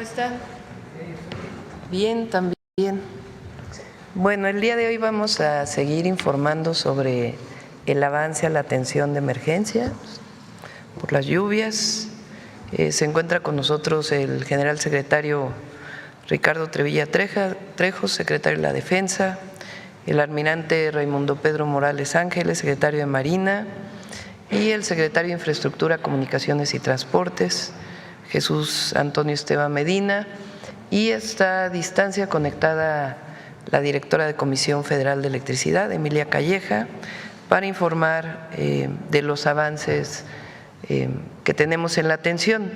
están? Bien, también. Bueno, el día de hoy vamos a seguir informando sobre el avance a la atención de emergencia por las lluvias. Se encuentra con nosotros el general secretario Ricardo Trevilla Trejos, secretario de la Defensa, el almirante Raimundo Pedro Morales Ángeles, secretario de Marina, y el secretario de Infraestructura, Comunicaciones y Transportes, Jesús Antonio Esteban Medina, y está a distancia conectada la directora de Comisión Federal de Electricidad, Emilia Calleja, para informar de los avances que tenemos en la atención.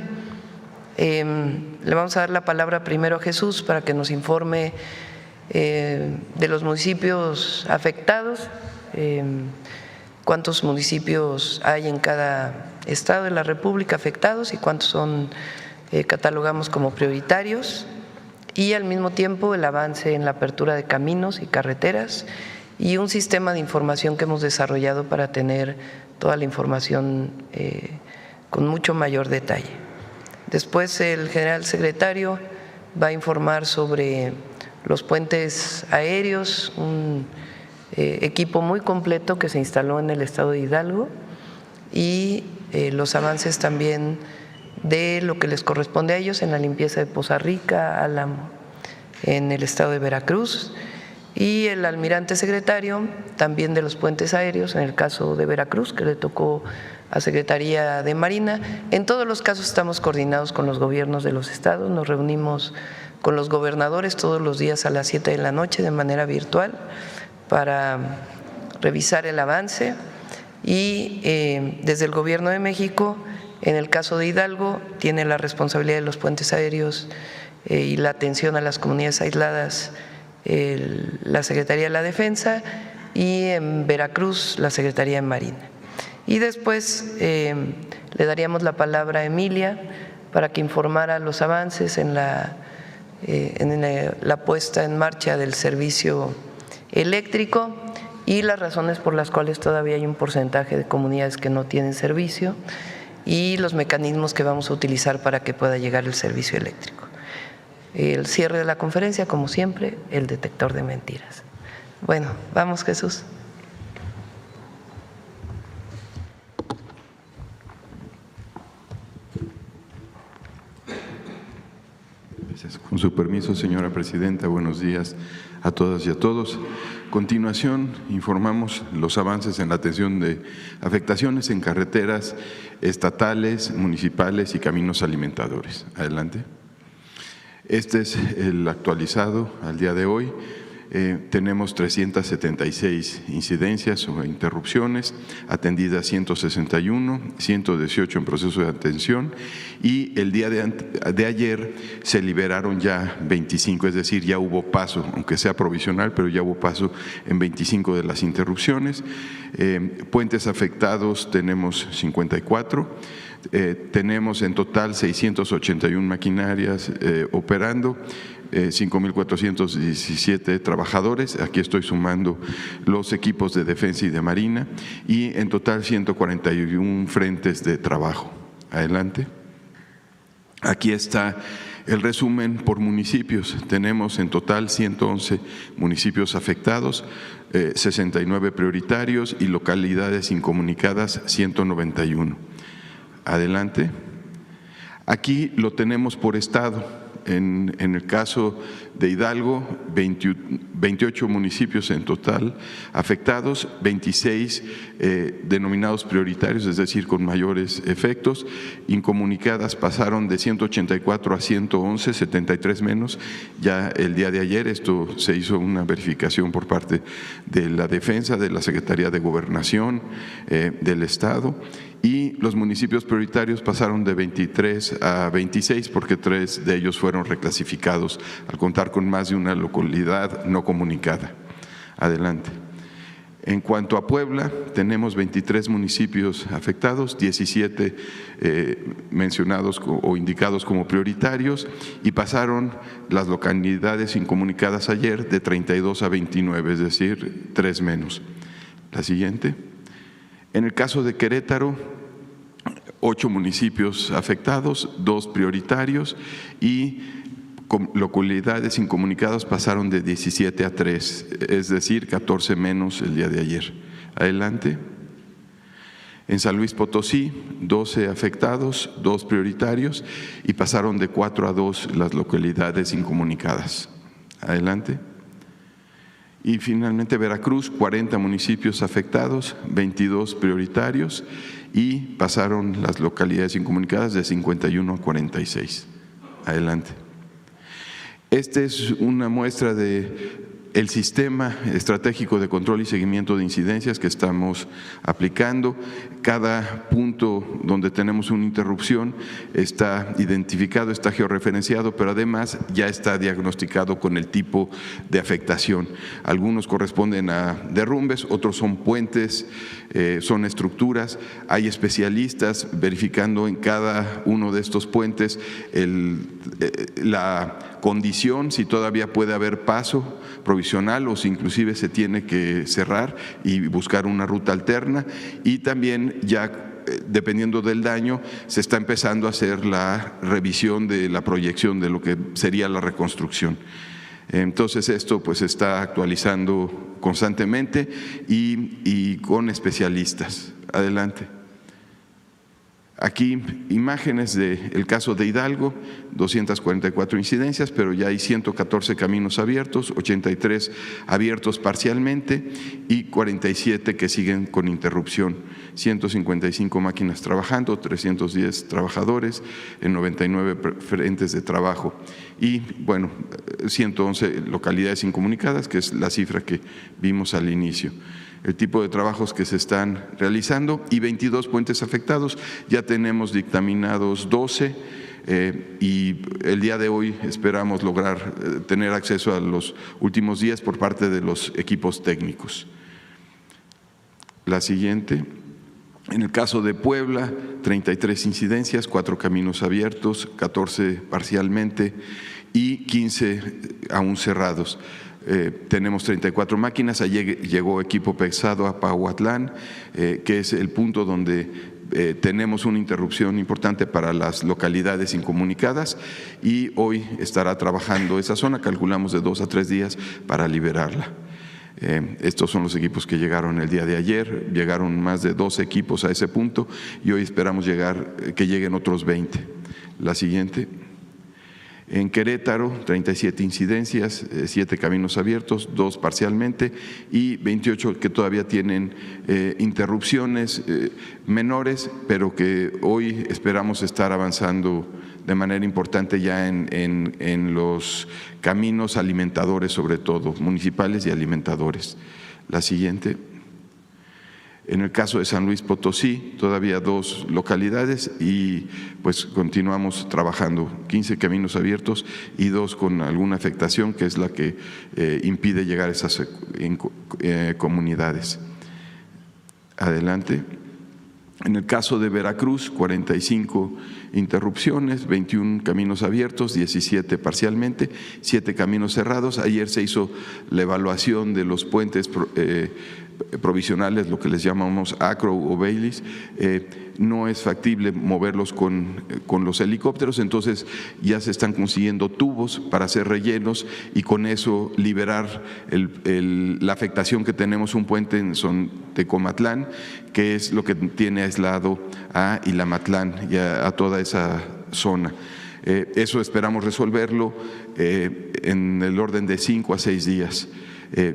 Le vamos a dar la palabra primero a Jesús para que nos informe de los municipios afectados, cuántos municipios hay en cada estado de la República afectados y cuántos son catalogamos como prioritarios, y al mismo tiempo el avance en la apertura de caminos y carreteras y un sistema de información que hemos desarrollado para tener toda la información con mucho mayor detalle. Después el general secretario va a informar sobre los puentes aéreos, un equipo muy completo que se instaló en el estado de Hidalgo, y los avances también de lo que les corresponde a ellos en la limpieza de Poza Rica, Álamo, en el estado de Veracruz, y el almirante secretario también de los puentes aéreos en el caso de Veracruz, que le tocó a Secretaría de Marina. En todos los casos estamos coordinados con los gobiernos de los estados, nos reunimos con los gobernadores todos los días a las 7 de la noche de manera virtual para revisar el avance, y desde el Gobierno de México, en el caso de Hidalgo, tiene la responsabilidad de los puentes aéreos y la atención a las comunidades aisladas la Secretaría de la Defensa, y en Veracruz la Secretaría de Marina. Y después le daríamos la palabra a Emilia para que informara los avances en la puesta en marcha del servicio eléctrico y las razones por las cuales todavía hay un porcentaje de comunidades que no tienen servicio, y los mecanismos que vamos a utilizar para que pueda llegar el servicio eléctrico. El cierre de la conferencia, como siempre, el detector de mentiras. Bueno, vamos, Jesús. Con su permiso, señora presidenta, buenos días a todas y a todos. A continuación, informamos los avances en la atención de afectaciones en carreteras estatales, municipales y caminos alimentadores. Adelante. Este es el actualizado al día de hoy. Tenemos 376 incidencias o interrupciones, atendidas 161, 118 en proceso de atención, y el día de ayer se liberaron ya 25, es decir, ya hubo paso, aunque sea provisional, pero ya hubo paso en 25 de las interrupciones. Puentes afectados tenemos 54. Tenemos en total 681 maquinarias operando, 5.417 trabajadores, aquí estoy sumando los equipos de defensa y de marina, y en total 141 frentes de trabajo. Adelante. Aquí está el resumen por municipios. Tenemos en total 111 municipios afectados, 69 prioritarios y localidades incomunicadas 191. Adelante. Aquí lo tenemos por estado. En el caso de Hidalgo, 28 municipios en total afectados, 26 denominados prioritarios, es decir, con mayores efectos. Incomunicadas pasaron de 184 a 111, 73 menos. Ya el día de ayer esto se hizo una verificación por parte de la Defensa, de la Secretaría de Gobernación del Estado. Y los municipios prioritarios pasaron de 23 a 26 porque 3 de ellos fueron reclasificados al contar con más de una localidad no comunicada. Adelante. En cuanto a Puebla, tenemos 23 municipios afectados, 17 mencionados o indicados como prioritarios, y pasaron las localidades incomunicadas ayer de 32 a 29, es decir, 3 menos. La siguiente. En el caso de Querétaro, 8 municipios afectados, 2 prioritarios y localidades incomunicadas pasaron de 17 a 3, es decir, 14 menos el día de ayer. Adelante. En San Luis Potosí, 12 afectados, 2 prioritarios y pasaron de 4 a 2 las localidades incomunicadas. Adelante. Y finalmente Veracruz, 40 municipios afectados, 22 prioritarios y pasaron las localidades incomunicadas de 51 a 46. Adelante. Esta es una muestra del sistema estratégico de control y seguimiento de incidencias que estamos aplicando. Cada punto donde tenemos una interrupción está identificado, está georreferenciado, pero además ya está diagnosticado con el tipo de afectación. Algunos corresponden a derrumbes, otros son puentes, son estructuras. Hay especialistas verificando en cada uno de estos puentes la condición, si todavía puede haber paso provisional o si inclusive se tiene que cerrar y buscar una ruta alterna, y también ya dependiendo del daño se está empezando a hacer la revisión de la proyección de lo que sería la reconstrucción. Entonces esto pues se está actualizando constantemente y con especialistas. Adelante. Aquí imágenes del caso de Hidalgo, 244 incidencias, pero ya hay 114 caminos abiertos, 83 abiertos parcialmente y 47 que siguen con interrupción. 155 máquinas trabajando, 310 trabajadores en 99 frentes de trabajo y, bueno, 111 localidades incomunicadas, que es la cifra que vimos al inicio. El tipo de trabajos que se están realizando y 22 puentes afectados. Ya tenemos dictaminados 12 y el día de hoy esperamos lograr tener acceso a los últimos días por parte de los equipos técnicos. La siguiente. En el caso de Puebla, 33 incidencias, 4 caminos abiertos, 14 parcialmente y 15 aún cerrados. Tenemos 34 máquinas, allí llegó equipo pesado a Pahuatlán, que es el punto donde tenemos una interrupción importante para las localidades incomunicadas y hoy estará trabajando esa zona, calculamos de 2 a 3 días para liberarla. Estos son los equipos que llegaron el día de ayer, llegaron más de 12 equipos a ese punto y hoy esperamos que lleguen otros 20. La siguiente. En Querétaro, 37 incidencias, 7 caminos abiertos, 2 parcialmente y 28 que todavía tienen interrupciones menores, pero que hoy esperamos estar avanzando de manera importante ya en los caminos alimentadores, sobre todo, municipales y alimentadores. La siguiente. En el caso de San Luis Potosí, todavía 2 localidades y pues continuamos trabajando, 15 caminos abiertos y 2 con alguna afectación que es la que impide llegar a esas comunidades. Adelante. En el caso de Veracruz, 45 interrupciones, 21 caminos abiertos, 17 parcialmente, 7 caminos cerrados. Ayer se hizo la evaluación de los puentes provisionales, lo que les llamamos Acro o Baylis. No es factible moverlos con los helicópteros, entonces ya se están consiguiendo tubos para hacer rellenos y con eso liberar la afectación que tenemos un puente en Sontecomatlán, que es lo que tiene aislado a Ilamatlán y a toda esa zona. Eso esperamos resolverlo en el orden de 5 a 6 días.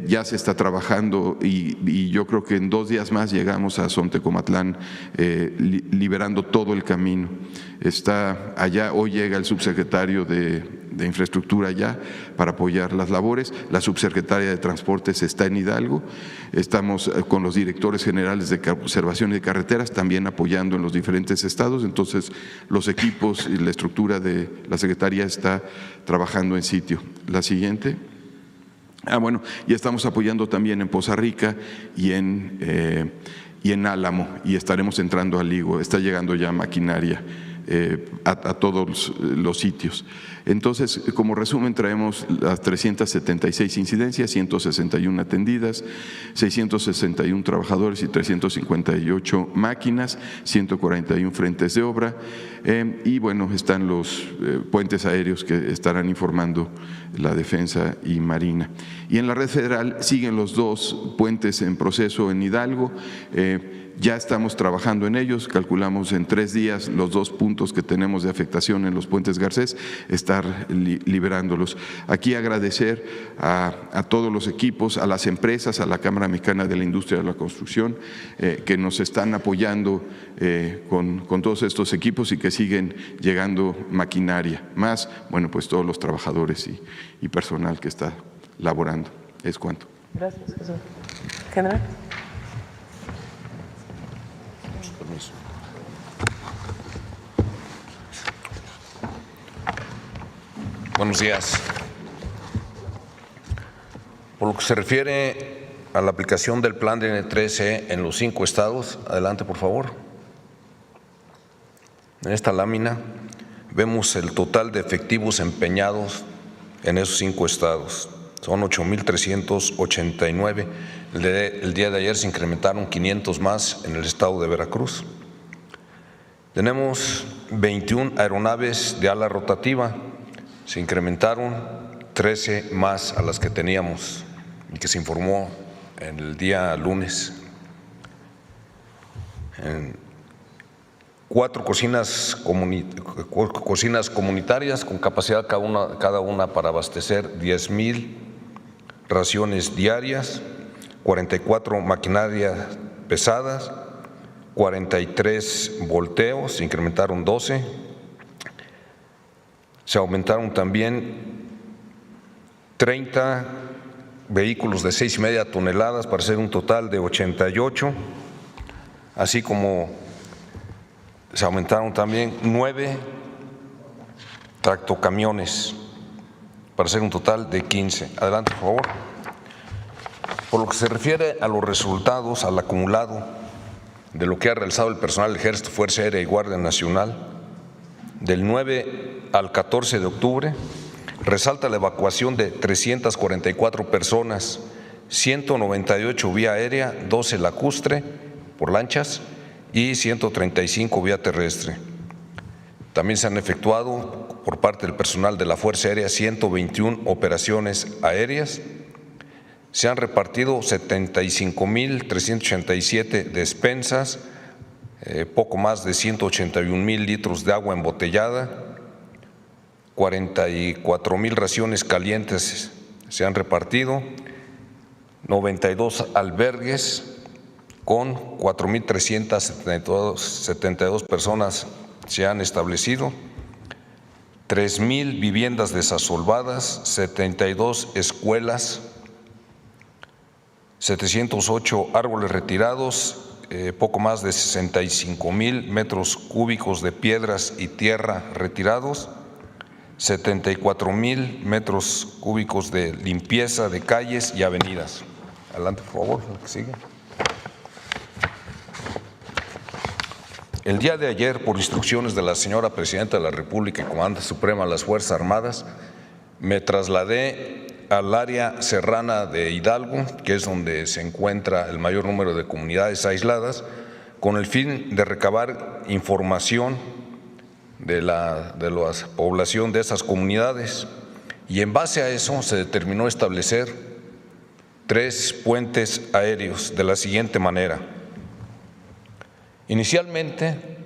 Ya se está trabajando y yo creo que en 2 días más llegamos a Sontecomatlán liberando todo el camino. Está allá, hoy llega el subsecretario de Infraestructura allá para apoyar las labores, la subsecretaria de Transportes está en Hidalgo, estamos con los directores generales de Conservación y de Carreteras también apoyando en los diferentes estados, entonces los equipos y la estructura de la Secretaría está trabajando en sitio. La siguiente. Bueno, ya estamos apoyando también en Poza Rica y en Álamo y estaremos entrando a Ligo, está llegando ya maquinaria a todos los sitios. Entonces, como resumen, traemos las 376 incidencias, 161 atendidas, 661 trabajadores y 358 máquinas, 141 frentes de obra y bueno, están los puentes aéreos que estarán informando la Defensa y Marina. Y en la red federal siguen los 2 puentes en proceso en Hidalgo. Ya estamos trabajando en ellos, calculamos en 3 días los 2 puntos que tenemos de afectación en los puentes Garcés, estar liberándolos. Aquí agradecer a todos los equipos, a las empresas, a la Cámara Mexicana de la Industria de la Construcción, que nos están apoyando con todos estos equipos y que siguen llegando maquinaria, más, bueno, pues todos los trabajadores y personal que está laborando. Es cuanto. Gracias, Jesús. General. Permiso. Buenos días. Por lo que se refiere a la aplicación del plan de N13 en los 5 estados, adelante por favor. En esta lámina vemos el total de efectivos empeñados en esos 5 estados. Son 8,389. El día de ayer se incrementaron 500 más en el estado de Veracruz. Tenemos 21 aeronaves de ala rotativa. Se incrementaron 13 más a las que teníamos y que se informó en el día lunes. 4 cocinas comunitarias con capacidad cada una para abastecer 10,000 raciones diarias, 44 maquinarias pesadas, 43 volteos, se incrementaron 12. Se aumentaron también 30 vehículos de 6,5 toneladas para hacer un total de 88, así como se aumentaron también 9 tractocamiones para hacer un total de 15. Adelante, por favor. Por lo que se refiere a los resultados, al acumulado de lo que ha realizado el personal del Ejército, Fuerza Aérea y Guardia Nacional, del 9 al 14 de octubre, resalta la evacuación de 344 personas, 198 vía aérea, 12 lacustre por lanchas y 135 vía terrestre. También se han efectuado por parte del personal de la Fuerza Aérea 121 operaciones aéreas. Se han repartido 75,387 despensas, poco más de 181,000 litros de agua embotellada, 44,000 raciones calientes se han repartido, 92 albergues con 4,372 personas se han establecido, 3,000 viviendas desasolvadas, 72 escuelas, 708 árboles retirados, poco más de 65,000 metros cúbicos de piedras y tierra retirados, 74,000 metros cúbicos de limpieza de calles y avenidas. Adelante, por favor, el que sigue. El día de ayer, por instrucciones de la señora Presidenta de la República y Comandante Suprema de las Fuerzas Armadas, me trasladé al área serrana de Hidalgo, que es donde se encuentra el mayor número de comunidades aisladas, con el fin de recabar información de la población de esas comunidades. Y en base a eso se determinó establecer 3 puentes aéreos de la siguiente manera. Inicialmente,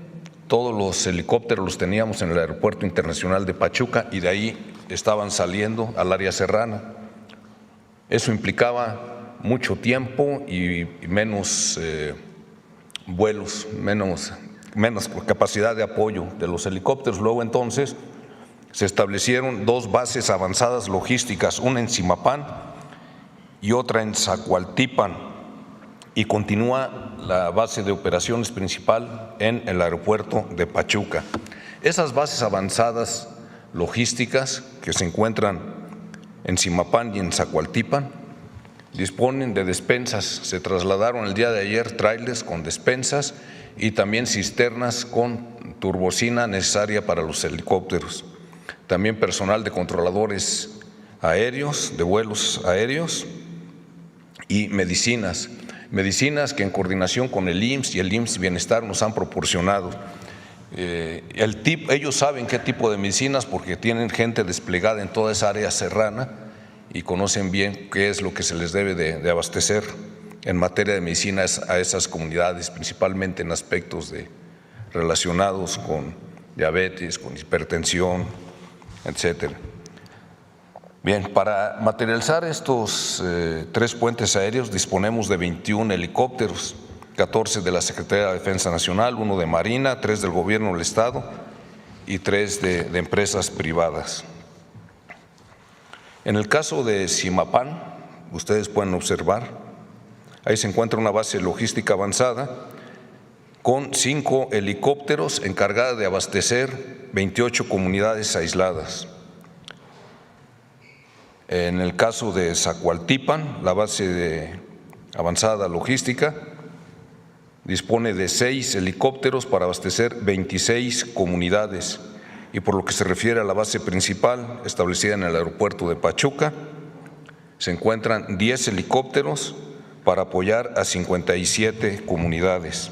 todos los helicópteros los teníamos en el Aeropuerto Internacional de Pachuca y de ahí estaban saliendo al área serrana. Eso implicaba mucho tiempo y menos vuelos, menos capacidad de apoyo de los helicópteros. Luego entonces se establecieron 2 bases avanzadas logísticas, una en Zimapán y otra en Zacualtipan, y continúa la base de operaciones principal en el aeropuerto de Pachuca. Esas bases avanzadas logísticas que se encuentran en Zimapán y en Zacualtipan disponen de despensas. Se trasladaron el día de ayer tráilers con despensas y también cisternas con turbocina necesaria para los helicópteros. También personal de controladores aéreos, de vuelos aéreos, y medicinas que en coordinación con el IMSS y el IMSS Bienestar nos han proporcionado. Ellos saben qué tipo de medicinas porque tienen gente desplegada en toda esa área serrana y conocen bien qué es lo que se les debe de abastecer en materia de medicinas a esas comunidades, principalmente en aspectos relacionados con diabetes, con hipertensión, etcétera. Bien, para materializar estos 3 puentes aéreos disponemos de 21 helicópteros, 14 de la Secretaría de Defensa Nacional, 1 de Marina, 3 del Gobierno del Estado y 3 de empresas privadas. En el caso de Zimapán, ustedes pueden observar, ahí se encuentra una base logística avanzada con 5 helicópteros encargada de abastecer 28 comunidades aisladas. En el caso de Zacualtipan, la base avanzada logística dispone de 6 helicópteros para abastecer 26 comunidades. Y por lo que se refiere a la base principal establecida en el aeropuerto de Pachuca, se encuentran 10 helicópteros para apoyar a 57 comunidades.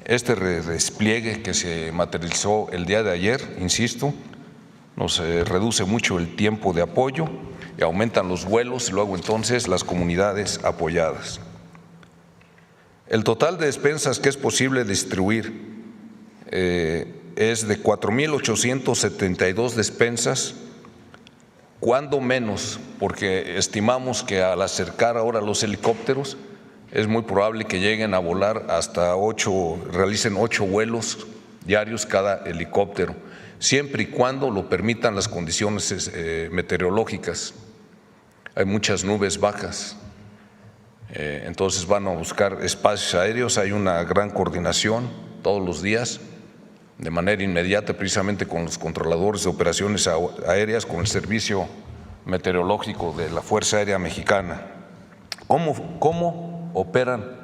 Este despliegue que se materializó el día de ayer, insisto, nos reduce mucho el tiempo de apoyo y aumentan los vuelos y luego entonces las comunidades apoyadas. El total de despensas que es posible distribuir es de 4.872 despensas, cuando menos, porque estimamos que al acercar ahora los helicópteros es muy probable que lleguen a volar hasta realicen 8 vuelos diarios cada helicóptero, siempre y cuando lo permitan las condiciones meteorológicas. Hay muchas nubes bajas, entonces van a buscar espacios aéreos, hay una gran coordinación todos los días, de manera inmediata precisamente con los controladores de operaciones aéreas, con el Servicio Meteorológico de la Fuerza Aérea Mexicana. ¿Cómo operan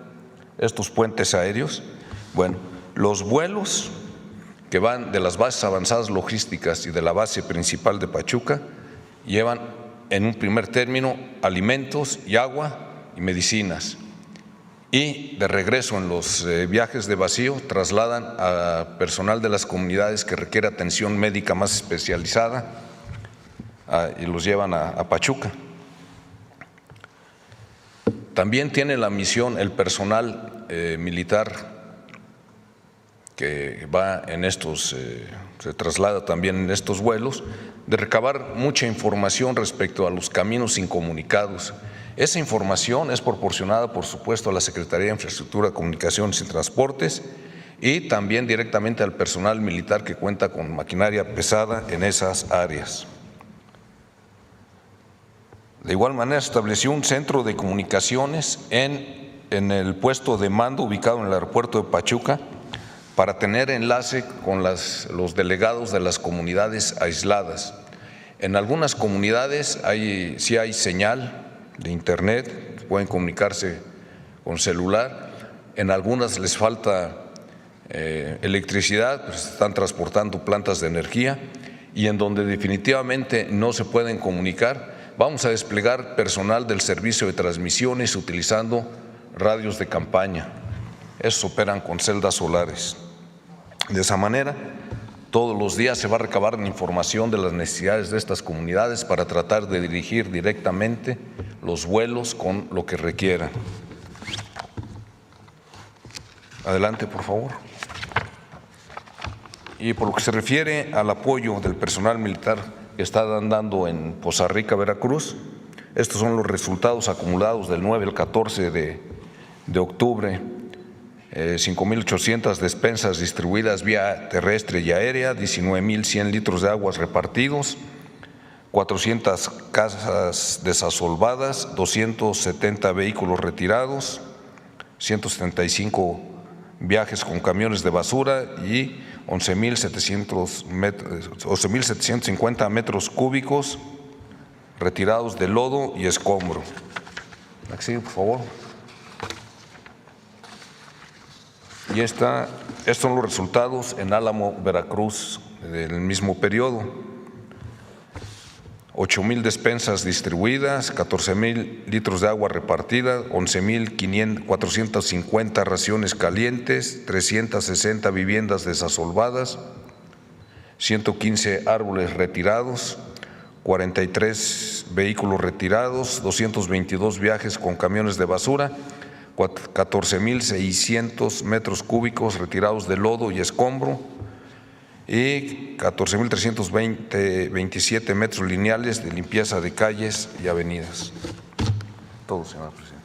estos puentes aéreos? Bueno, los vuelos que van de las bases avanzadas logísticas y de la base principal de Pachuca llevan en un primer término alimentos y agua y medicinas, y de regreso en los viajes de vacío trasladan a personal de las comunidades que requiere atención médica más especializada y los llevan a Pachuca. También tiene la misión el personal militar que va en estos, se traslada también en estos vuelos, de recabar mucha información respecto a los caminos incomunicados. Esa información es proporcionada, por supuesto, a la Secretaría de Infraestructura, Comunicaciones y Transportes y también directamente al personal militar que cuenta con maquinaria pesada en esas áreas. De igual manera, estableció un centro de comunicaciones en el puesto de mando ubicado en el aeropuerto de Pachuca para tener enlace con los delegados de las comunidades aisladas. En algunas comunidades sí hay señal de internet, pueden comunicarse con celular, en algunas les falta electricidad, pues están transportando plantas de energía, y en donde definitivamente no se pueden comunicar, vamos a desplegar personal del servicio de transmisiones utilizando radios de campaña. Estos operan con celdas solares. De esa manera, todos los días se va a recabar información de las necesidades de estas comunidades para tratar de dirigir directamente los vuelos con lo que requieran. Adelante, por favor. Y por lo que se refiere al apoyo del personal militar que está dando en Poza Rica, Veracruz, estos son los resultados acumulados del 9 al 14 de octubre. 5.800 despensas distribuidas vía terrestre y aérea, 19.100 litros de aguas repartidos, 400 casas desasolvadas, 270 vehículos retirados, 175 viajes con camiones de basura y 11.750 metros cúbicos retirados de lodo y escombro. Aquí, por favor. Y estos son los resultados en Álamo, Veracruz, del mismo periodo. 8,000 despensas distribuidas, 14,000 litros de agua repartida, 11,450 raciones calientes, 360 viviendas desasolvadas, 115 árboles retirados, 43 vehículos retirados, 222 viajes con camiones de basura, 14,600 metros cúbicos retirados de lodo y escombro, y 14,327 metros lineales de limpieza de calles y avenidas. Todo, señor presidente.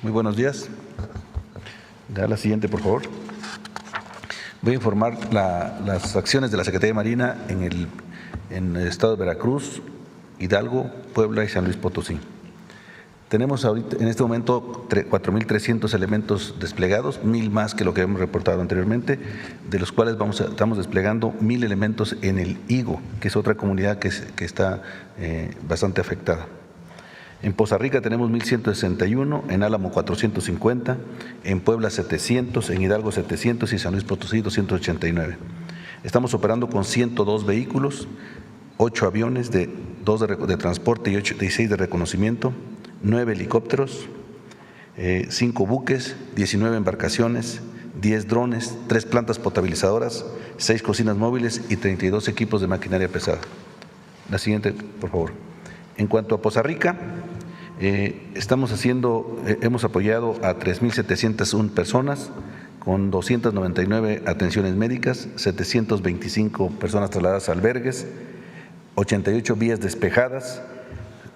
Muy buenos días. Da la siguiente, por favor. Voy a informar las acciones de la Secretaría de Marina en el estado de Veracruz, Hidalgo, Puebla y San Luis Potosí. Tenemos ahorita, en este momento, 4,300 elementos desplegados, 1,000 más que lo que hemos reportado anteriormente, de los cuales estamos desplegando 1,000 elementos en el Higo, que es otra comunidad que está bastante afectada. En Poza Rica tenemos 1,161, en Álamo 450, en Puebla 700, en Hidalgo 700 y San Luis Potosí 289. Estamos operando con 102 vehículos, 8 aviones, 2 de transporte y 6 de reconocimiento, 9 helicópteros, 5 buques, 19 embarcaciones, 10 drones, 3 plantas potabilizadoras, 6 cocinas móviles y 32 equipos de maquinaria pesada. La siguiente, por favor. En cuanto a Poza Rica, hemos apoyado a 3,701 personas con 299 atenciones médicas, 725 personas trasladadas a albergues, 88 vías despejadas,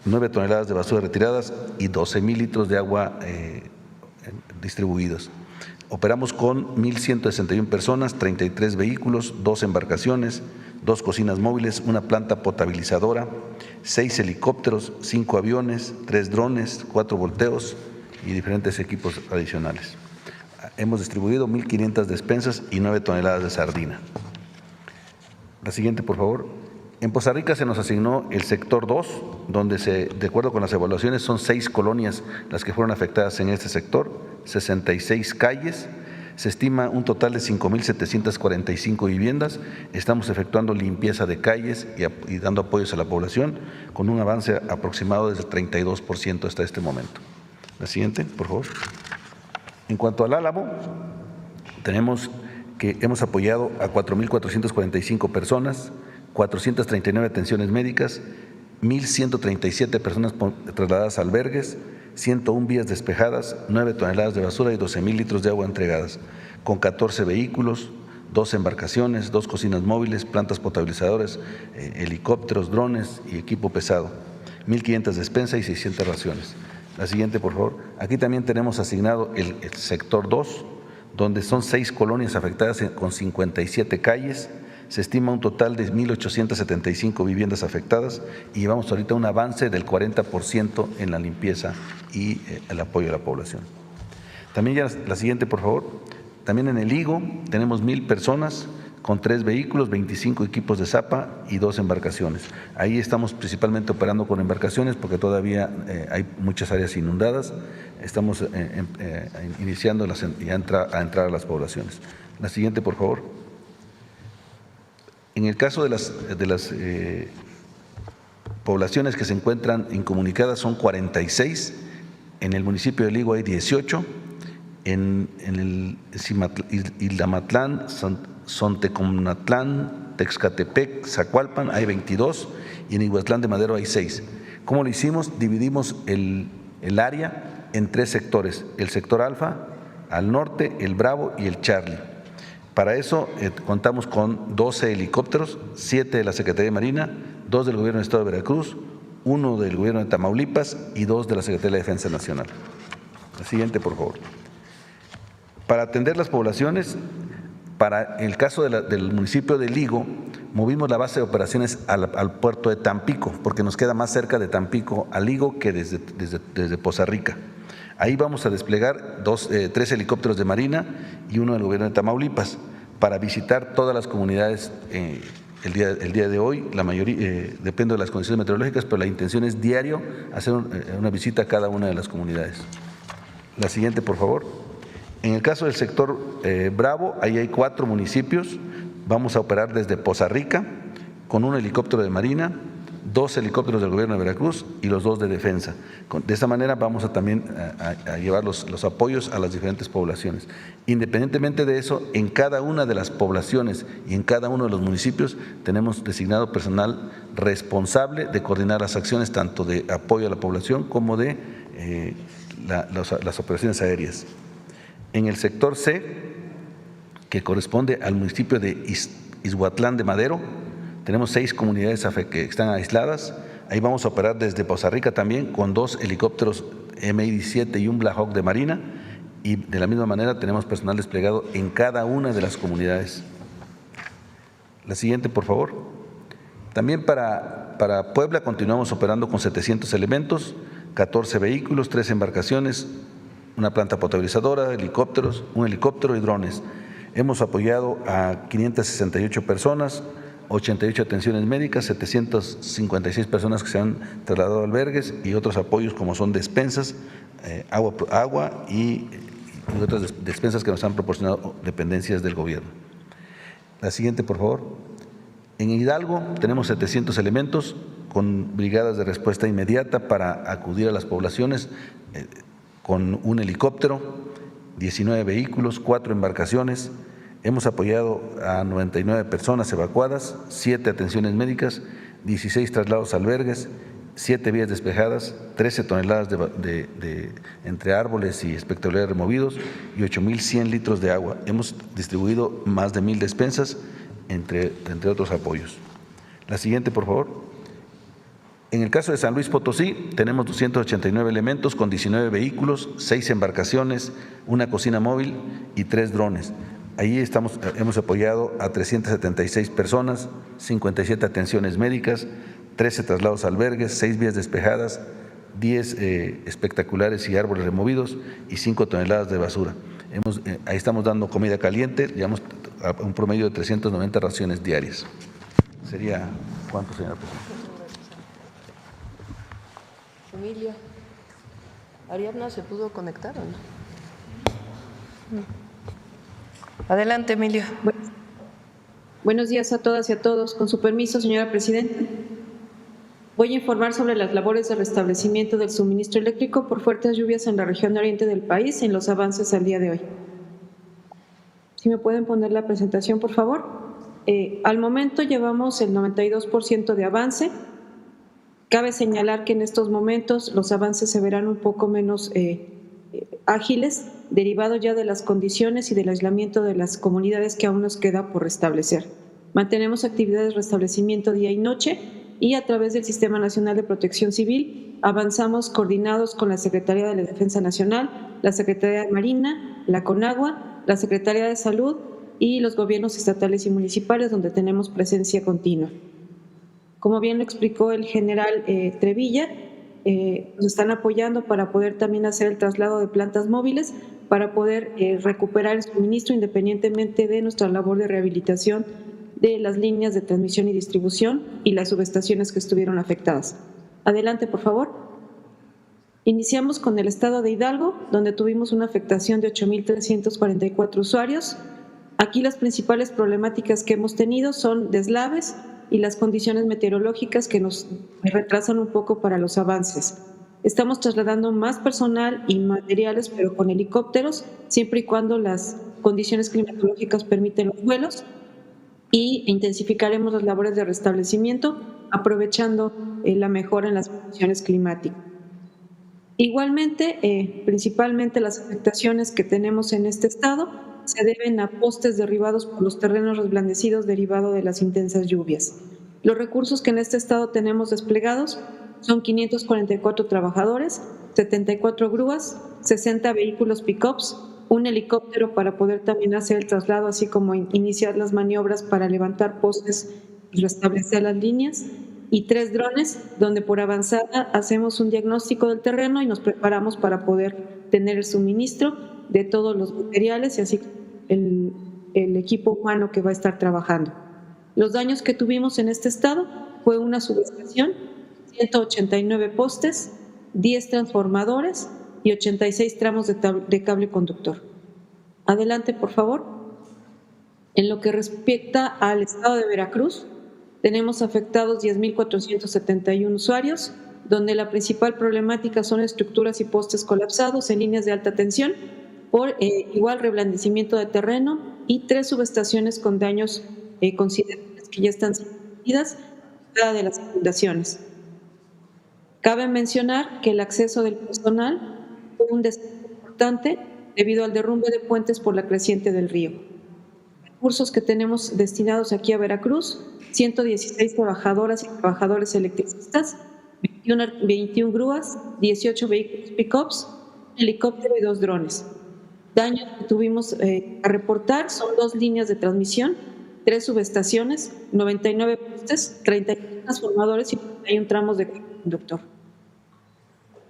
9 toneladas de basura retiradas y 12,000 litros de agua distribuidos. Operamos con 1,161 personas, 33 vehículos, 2 embarcaciones, 2 cocinas móviles, una planta potabilizadora, 6 helicópteros, 5 aviones, 3 drones, 4 volteos y diferentes equipos adicionales. Hemos distribuido 1,500 despensas y 9 toneladas de sardina. La siguiente, por favor. En Poza Rica se nos asignó el sector 2, donde de acuerdo con las evaluaciones son 6 colonias las que fueron afectadas en este sector, 66 calles. Se estima un total de 5,745 viviendas. Estamos efectuando limpieza de calles y dando apoyos a la población con un avance aproximado del 32% hasta este momento. La siguiente, por favor. En cuanto al Álamo, tenemos que hemos apoyado a 4,445 personas, 439 atenciones médicas, 1,137 personas trasladadas a albergues, 101 vías despejadas, 9 toneladas de basura y 12,000 litros de agua entregadas, con 14 vehículos, 2 embarcaciones, 2 cocinas móviles, plantas potabilizadoras, helicópteros, drones y equipo pesado, 1,500 despensas y 600 raciones. La siguiente, por favor. Aquí también tenemos asignado el sector 2, donde son 6 colonias afectadas con 57 calles. Se estima un total de 1,875 viviendas afectadas y llevamos ahorita un avance del 40% en la limpieza y el apoyo a la población. También ya la siguiente, por favor. También en el Higo tenemos 1,000 personas con 3 vehículos, 25 equipos de zapa y 2 embarcaciones. Ahí estamos principalmente operando con embarcaciones porque todavía hay muchas áreas inundadas. Estamos iniciando a entrar a las poblaciones. La siguiente, por favor. En el caso de las poblaciones que se encuentran incomunicadas son 46, en el municipio de Higo hay 18, en el Ilamatlán, Sonteconatlán, Texcatepec, Zacualpan hay 22 y en Iguaztlán de Madero hay 6. ¿Cómo lo hicimos? Dividimos el área en 3 sectores, el sector Alfa, al norte, el Bravo y el Charlie. Para eso contamos con 12 helicópteros, 7 de la Secretaría de Marina, 2 del Gobierno del Estado de Veracruz, 1 del Gobierno de Tamaulipas y 2 de la Secretaría de la Defensa Nacional. La siguiente, por favor. Para atender las poblaciones, para el caso del municipio de Higo, movimos la base de operaciones al puerto de Tampico, porque nos queda más cerca de Tampico al Higo que desde Poza Rica. Ahí vamos a desplegar 3 helicópteros de Marina y uno del gobierno de Tamaulipas para visitar todas las comunidades el día de hoy. La mayoría, depende de las condiciones meteorológicas, pero la intención es diario hacer una visita a cada una de las comunidades. La siguiente, por favor. En el caso del sector Bravo, ahí hay 4 municipios. Vamos a operar desde Poza Rica con un helicóptero de Marina, 2 helicópteros del gobierno de Veracruz y los 2 de defensa. De esta manera vamos a también a llevar los apoyos a las diferentes poblaciones. Independientemente de eso, en cada una de las poblaciones y en cada uno de los municipios tenemos designado personal responsable de coordinar las acciones tanto de apoyo a la población como de las operaciones aéreas. En el sector C, que corresponde al municipio de Izhuatlán de Madero, tenemos 6 comunidades que están aisladas. Ahí vamos a operar desde Poza Rica también con 2 helicópteros Mi-17 y un Black Hawk de Marina, y de la misma manera tenemos personal desplegado en cada una de las comunidades. La siguiente, por favor. También para Puebla continuamos operando con 700 elementos, 14 vehículos, 3 embarcaciones, una planta potabilizadora, helicópteros, un helicóptero y drones. Hemos apoyado a 568 personas, 88 atenciones médicas, 756 personas que se han trasladado a albergues y otros apoyos como son despensas, agua y otras despensas que nos han proporcionado dependencias del gobierno. La siguiente, por favor. En Hidalgo tenemos 700 elementos con brigadas de respuesta inmediata para acudir a las poblaciones con un helicóptero, 19 vehículos, 4 embarcaciones. Hemos apoyado a 99 personas evacuadas, 7 atenciones médicas, 16 traslados a albergues, 7 vías despejadas, 13 toneladas entre árboles y espectaculares removidos y 8.100 litros de agua. Hemos distribuido más de 1,000 despensas, entre otros apoyos. La siguiente, por favor. En el caso de San Luis Potosí, tenemos 289 elementos con 19 vehículos, 6 embarcaciones, una cocina móvil y 3 drones. Ahí hemos apoyado a 376 personas, 57 atenciones médicas, 13 traslados a albergues, 6 vías despejadas, 10 espectaculares y árboles removidos y 5 toneladas de basura. Ahí estamos dando comida caliente, llevamos a un promedio de 390 raciones diarias. ¿Sería cuánto, señora presidenta? Emilia, ¿Ariadna se pudo conectar o no? Adelante, Emilia. Buenos días a todas y a todos. Con su permiso, señora presidenta, voy a informar sobre las labores de restablecimiento del suministro eléctrico por fuertes lluvias en la región oriente del país en los avances al día de hoy. Si me pueden poner la presentación, por favor. Al momento llevamos el 92% de avance. Cabe señalar que en estos momentos los avances se verán un poco menos ágiles, derivado ya de las condiciones y del aislamiento de las comunidades que aún nos queda por restablecer. Mantenemos actividades de restablecimiento día y noche y a través del Sistema Nacional de Protección Civil avanzamos coordinados con la Secretaría de la Defensa Nacional, la Secretaría de Marina, la CONAGUA, la Secretaría de Salud y los gobiernos estatales y municipales, donde tenemos presencia continua. Como bien lo explicó el general Trevilla, nos están apoyando para poder también hacer el traslado de plantas móviles para poder recuperar el suministro independientemente de nuestra labor de rehabilitación de las líneas de transmisión y distribución y las subestaciones que estuvieron afectadas. Adelante, por favor. Iniciamos con el estado de Hidalgo, donde tuvimos una afectación de 8,344 usuarios. Aquí las principales problemáticas que hemos tenido son deslaves y las condiciones meteorológicas que nos retrasan un poco para los avances. Estamos trasladando más personal y materiales, pero con helicópteros, siempre y cuando las condiciones climatológicas permiten los vuelos, y intensificaremos las labores de restablecimiento, aprovechando la mejora en las condiciones climáticas. Igualmente, principalmente las afectaciones que tenemos en este estado se deben a postes derribados por los terrenos reblandecidos derivado de las intensas lluvias. Los recursos que en este estado tenemos desplegados son 544 trabajadores, 74 grúas, 60 vehículos pick-ups, un helicóptero para poder también hacer el traslado, así como iniciar las maniobras para levantar postes y restablecer las líneas, y 3 drones, donde por avanzada hacemos un diagnóstico del terreno y nos preparamos para poder tener el suministro de todos los materiales y así el equipo humano que va a estar trabajando. Los daños que tuvimos en este estado fue una subestación, 189 postes, 10 transformadores y 86 tramos de cable conductor. Adelante, por favor. En lo que respecta al estado de Veracruz, tenemos afectados 10,471 usuarios, donde la principal problemática son estructuras y postes colapsados en líneas de alta tensión por igual reblandecimiento de terreno y 3 subestaciones con daños considerables que ya están sometidas a de las inundaciones. Cabe mencionar que el acceso del personal fue un desafío importante debido al derrumbe de puentes por la creciente del río. Recursos que tenemos destinados aquí a Veracruz: 116 trabajadoras y trabajadores electricistas, 21 grúas, 18 vehículos pick-ups, helicóptero y 2 drones. Daños que tuvimos a reportar son 2 líneas de transmisión, 3 subestaciones, 99 postes, 31 transformadores y 31 tramos de conductor.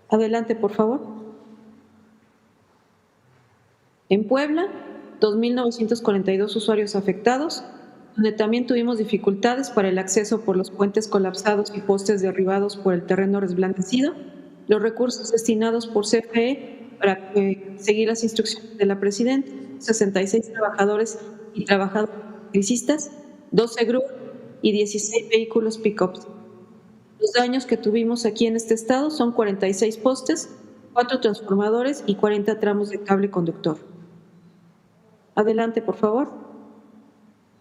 Adelante, por favor. En Puebla, 2,942 usuarios afectados, donde también tuvimos dificultades para el acceso por los puentes colapsados y postes derribados por el terreno resblandecido. Los recursos destinados por CFE para seguir las instrucciones de la Presidenta: 66 trabajadores y trabajadoras electricistas, 12 grúas y 16 vehículos pick-ups. Los daños que tuvimos aquí en este estado son 46 postes, 4 transformadores y 40 tramos de cable conductor. Adelante, por favor.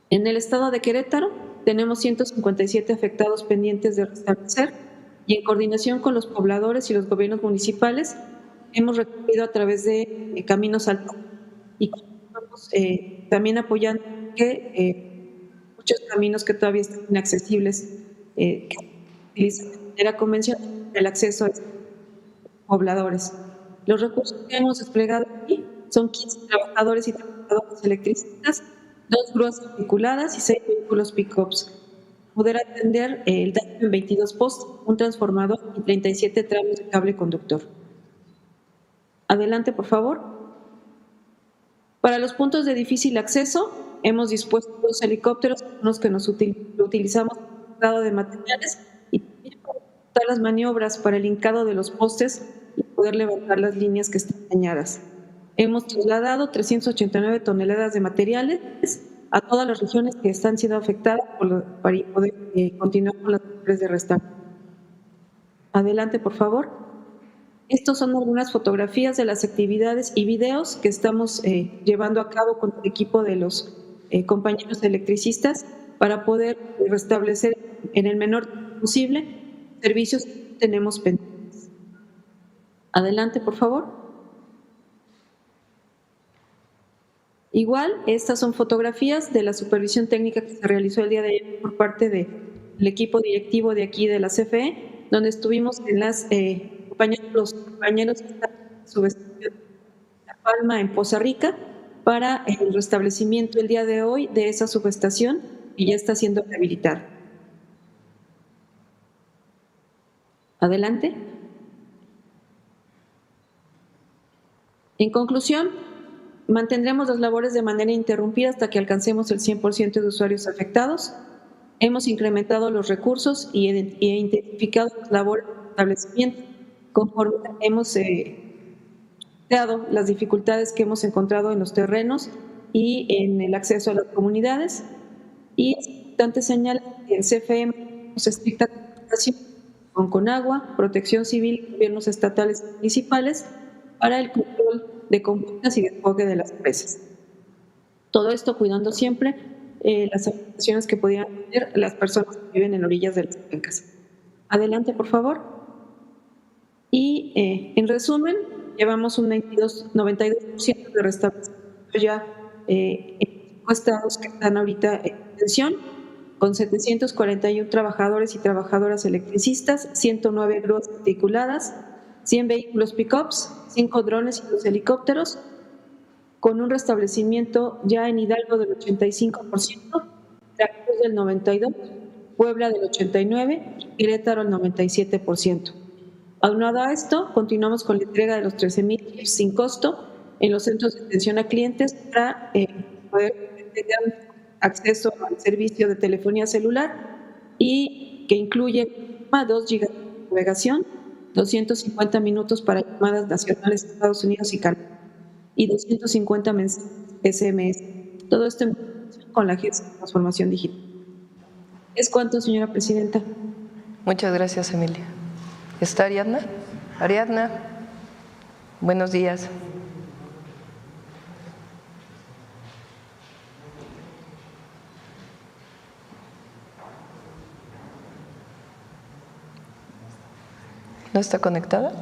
En el estado de Querétaro tenemos 157 afectados pendientes de restablecer y en coordinación con los pobladores y los gobiernos municipales hemos recorrido a través de caminos altos y estamos también apoyando que muchos caminos que todavía están inaccesibles que utilizan de manera convencional el acceso a estos pobladores. Los recursos que hemos desplegado aquí son 15 trabajadores y trabajadoras electricistas, 2 grúas articuladas y 6 vehículos pick-ups. Poder atender el daño en 22 postes, un transformador y 37 tramos de cable conductor. Adelante, por favor. Para los puntos de difícil acceso, hemos dispuesto 2 helicópteros, unos que nos utilizamos para el traslado de materiales y también para ejecutar las maniobras para el hincado de los postes y poder levantar las líneas que están dañadas. Hemos trasladado 389 toneladas de materiales a todas las regiones que están siendo afectadas para poder continuar con las labores de restauración. Adelante, por favor. Estas son algunas fotografías de las actividades y videos que estamos llevando a cabo con el equipo de los compañeros electricistas para poder restablecer en el menor tiempo posible servicios que tenemos pendientes. Adelante, por favor. Igual, estas son fotografías de la supervisión técnica que se realizó el día de ayer por parte del equipo directivo de aquí de la CFE, donde estuvimos en los compañeros de subestación La Palma en Poza Rica para el restablecimiento el día de hoy de esa subestación y ya está siendo rehabilitada. Adelante. En conclusión, mantendremos las labores de manera interrumpida hasta que alcancemos el 100% de usuarios afectados. Hemos incrementado los recursos y identificado las labores de establecimiento conforme hemos dado las dificultades que hemos encontrado en los terrenos y en el acceso a las comunidades. Y es importante señalar que el CFE nos estricta comunicación con Conagua, Protección Civil y gobiernos estatales y municipales para el control de conductas y desfogue de las presas. Todo esto cuidando siempre las afectaciones que podían tener las personas que viven en orillas de las cuencas. Adelante, por favor. Y en resumen, llevamos un 92% de restablecimiento ya en los estados que están ahorita en tensión, con 741 trabajadores y trabajadoras electricistas, 109 grúas articuladas, 100 vehículos pick-ups, 5 drones y 2 helicópteros, con un restablecimiento ya en Hidalgo del 85%, Veracruz del 92%, Puebla del 89% y Querétaro el 97%. Aunado a esto, continuamos con la entrega de los 13,000 sin costo en los centros de atención a clientes para poder tener acceso al servicio de telefonía celular y que incluye 2 GB de navegación, 250 minutos para llamadas nacionales a Estados Unidos y Canadá y 250 mensajes SMS. Todo esto en colaboración con la Agencia de Transformación Digital. Es cuanto, señora presidenta. Muchas gracias, Emilia. ¿Está Ariadna? Ariadna, buenos días. ¿No está conectada?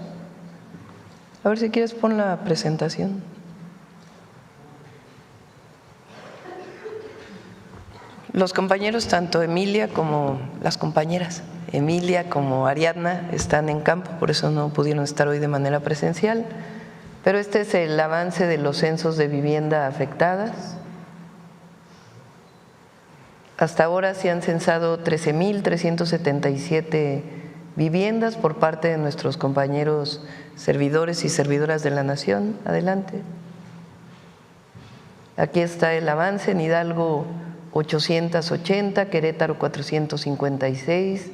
A ver si quieres pon la presentación. Los compañeros, tanto Emilia como las compañeras, Emilia como Ariadna, están en campo, por eso no pudieron estar hoy de manera presencial. Pero este es el avance de los censos de vivienda afectadas. Hasta ahora se han censado 13,377 viviendas por parte de nuestros compañeros servidores y servidoras de la Nación. Adelante. Aquí está el avance. En Hidalgo 880, Querétaro 456,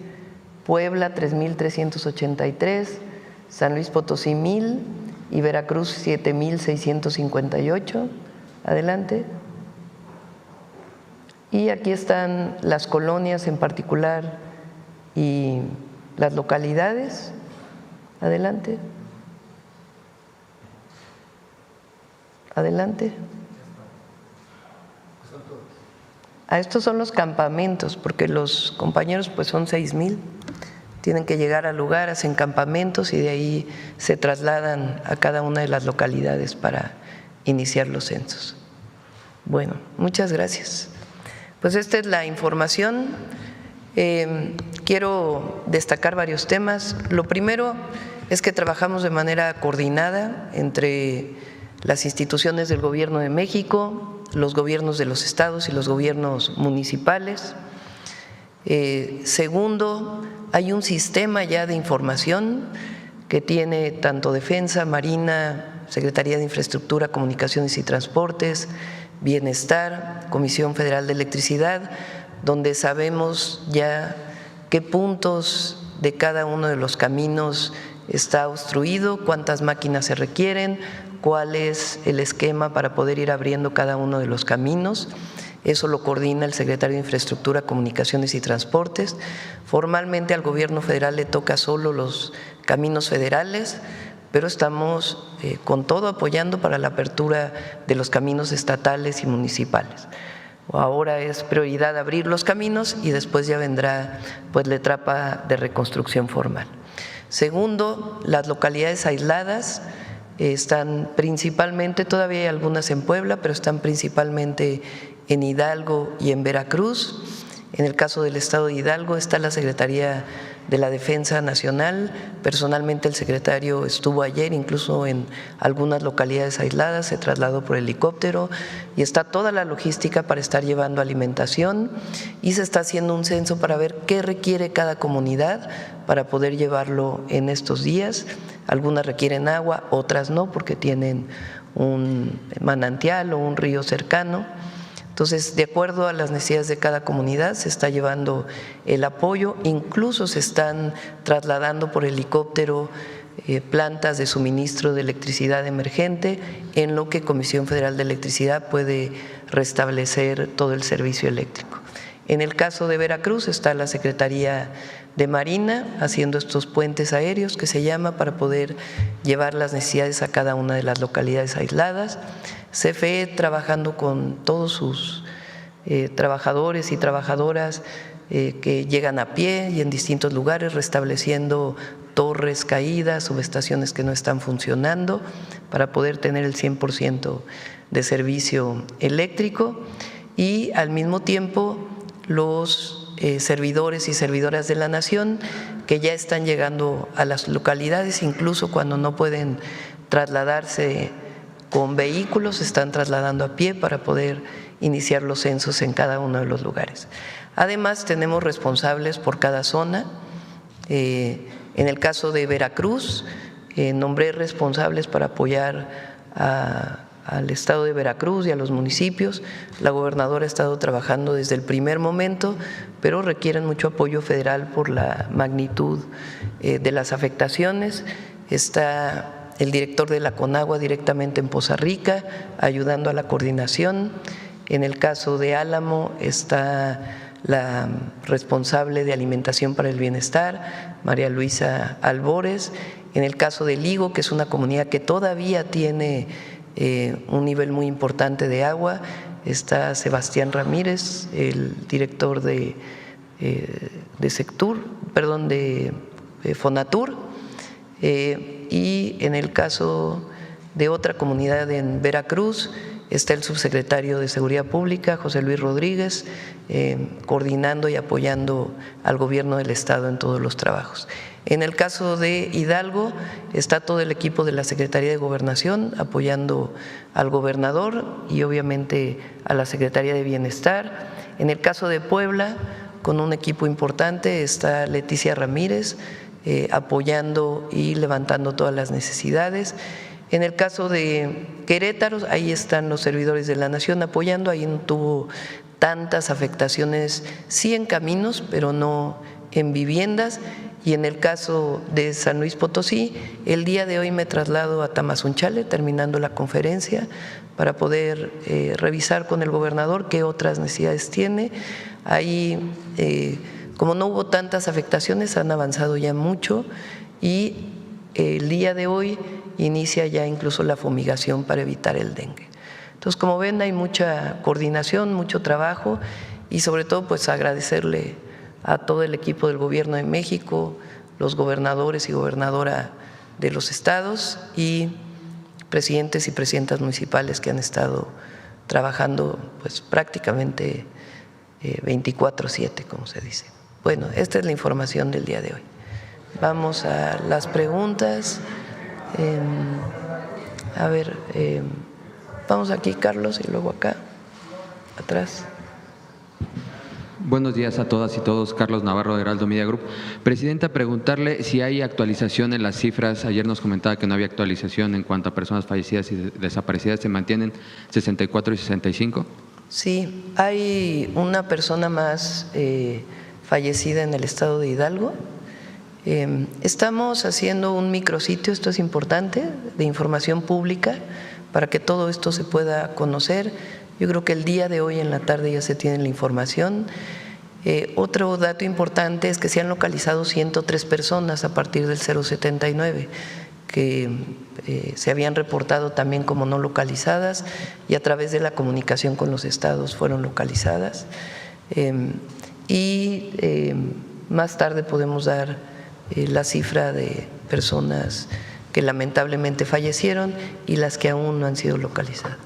Puebla 3,383, San Luis Potosí 1,000 y Veracruz 7,658. Adelante. Y aquí están las colonias en particular y las localidades. Adelante. Adelante. Estos son los campamentos, porque los compañeros pues son 6,000, tienen que llegar al lugar, hacen campamentos y de ahí se trasladan a cada una de las localidades para iniciar los censos. Bueno, muchas gracias. Pues esta es la información. Quiero destacar varios temas. Lo primero es que trabajamos de manera coordinada entre las instituciones del Gobierno de México, los gobiernos de los estados y los gobiernos municipales. Segundo, hay un sistema ya de información que tiene tanto Defensa, Marina, Secretaría de Infraestructura, Comunicaciones y Transportes, Bienestar, Comisión Federal de Electricidad, donde sabemos ya qué puntos de cada uno de los caminos está obstruido, cuántas máquinas se requieren, cuál es el esquema para poder ir abriendo cada uno de los caminos. Eso lo coordina el secretario de Infraestructura, Comunicaciones y Transportes. Formalmente al gobierno federal le toca solo los caminos federales, pero estamos con todo apoyando para la apertura de los caminos estatales y municipales. Ahora es prioridad abrir los caminos y después ya vendrá pues la etapa de reconstrucción formal. Segundo, las localidades aisladas están principalmente, todavía hay algunas en Puebla, pero están principalmente en Hidalgo y en Veracruz. En el caso del estado de Hidalgo está la Secretaría de la Defensa Nacional. Personalmente el secretario estuvo ayer incluso en algunas localidades aisladas, se trasladó por helicóptero y está toda la logística para estar llevando alimentación y se está haciendo un censo para ver qué requiere cada comunidad para poder llevarlo en estos días. Algunas requieren agua, otras no porque tienen un manantial o un río cercano. Entonces, de acuerdo a las necesidades de cada comunidad, se está llevando el apoyo, incluso se están trasladando por helicóptero plantas de suministro de electricidad emergente, en lo que Comisión Federal de Electricidad puede restablecer todo el servicio eléctrico. En el caso de Veracruz está la Secretaría de Marina haciendo estos puentes aéreos que se llama para poder llevar las necesidades a cada una de las localidades aisladas. CFE trabajando con todos sus trabajadores y trabajadoras que llegan a pie y en distintos lugares restableciendo torres caídas, subestaciones que no están funcionando para poder tener el 100% de servicio eléctrico y al mismo tiempo los servidores y servidoras de la Nación que ya están llegando a las localidades, incluso cuando no pueden trasladarse con vehículos, se están trasladando a pie para poder iniciar los censos en cada uno de los lugares. Además, tenemos responsables por cada zona. En el caso de Veracruz, nombré responsables para apoyar al Estado de Veracruz y a los municipios. La gobernadora ha estado trabajando desde el primer momento, pero requieren mucho apoyo federal por la magnitud de las afectaciones. Está el director de la Conagua directamente en Poza Rica, ayudando a la coordinación. En el caso de Álamo está la responsable de Alimentación para el Bienestar, María Luisa Albores. En el caso de Ligo, que es una comunidad que todavía tiene un nivel muy importante de agua, está Sebastián Ramírez, el director de Fonatur. Y en el caso de otra comunidad en Veracruz, está el subsecretario de Seguridad Pública, José Luis Rodríguez, coordinando y apoyando al gobierno del Estado en todos los trabajos. En el caso de Hidalgo, está todo el equipo de la Secretaría de Gobernación apoyando al gobernador y obviamente a la Secretaría de Bienestar. En el caso de Puebla, con un equipo importante, está Leticia Ramírez apoyando y levantando todas las necesidades. En el caso de Querétaro, ahí están los servidores de la Nación apoyando, ahí no tuvo tantas afectaciones, sí en caminos, pero no en viviendas. Y en el caso de San Luis Potosí, el día de hoy me traslado a Tamazunchale, terminando la conferencia, para poder revisar con el gobernador qué otras necesidades tiene. Ahí, como no hubo tantas afectaciones, han avanzado ya mucho y el día de hoy inicia ya incluso la fumigación para evitar el dengue. Entonces, como ven, hay mucha coordinación, mucho trabajo y sobre todo pues agradecerle a todo el equipo del Gobierno de México, los gobernadores y gobernadora de los estados y presidentes y presidentas municipales que han estado trabajando pues prácticamente 24/7, como se dice. Bueno, esta es la información del día de hoy. Vamos a las preguntas. Vamos aquí, Carlos, y luego acá, atrás. Buenos días a todas y todos. Carlos Navarro, de Heraldo Media Group. Presidenta, preguntarle si hay actualización en las cifras. Ayer nos comentaba que no había actualización en cuanto a personas fallecidas y desaparecidas. ¿Se mantienen 64 y 65? Sí, hay una persona más fallecida en el estado de Hidalgo. Estamos haciendo un micrositio, esto es importante, de información pública para que todo esto se pueda conocer. Yo creo que el día de hoy en la tarde ya se tiene la información. Otro dato importante es que se han localizado 103 personas a partir del 079 que se habían reportado también como no localizadas y a través de la comunicación con los estados fueron localizadas. Más tarde podemos dar la cifra de personas que lamentablemente fallecieron y las que aún no han sido localizadas.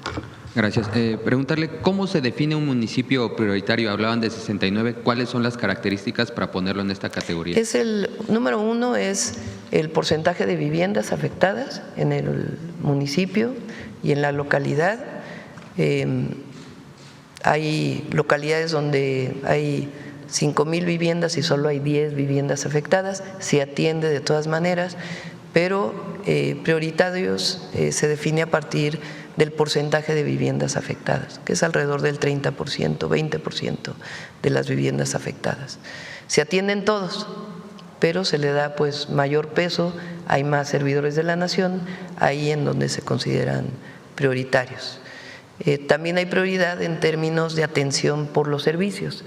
Gracias. Preguntarle cómo se define un municipio prioritario. Hablaban de 69. ¿Cuáles son las características para ponerlo en esta categoría? Es el número uno es el porcentaje de viviendas afectadas en el municipio y en la localidad. Hay localidades donde hay 5,000 viviendas y solo hay 10 viviendas afectadas. Se atiende de todas maneras, pero prioritarios se define a partir del porcentaje de viviendas afectadas, que es alrededor del 30%, 20% de las viviendas afectadas. Se atienden todos, pero se le da pues mayor peso, hay más servidores de la Nación, ahí en donde se consideran prioritarios. También hay prioridad en términos de atención por los servicios.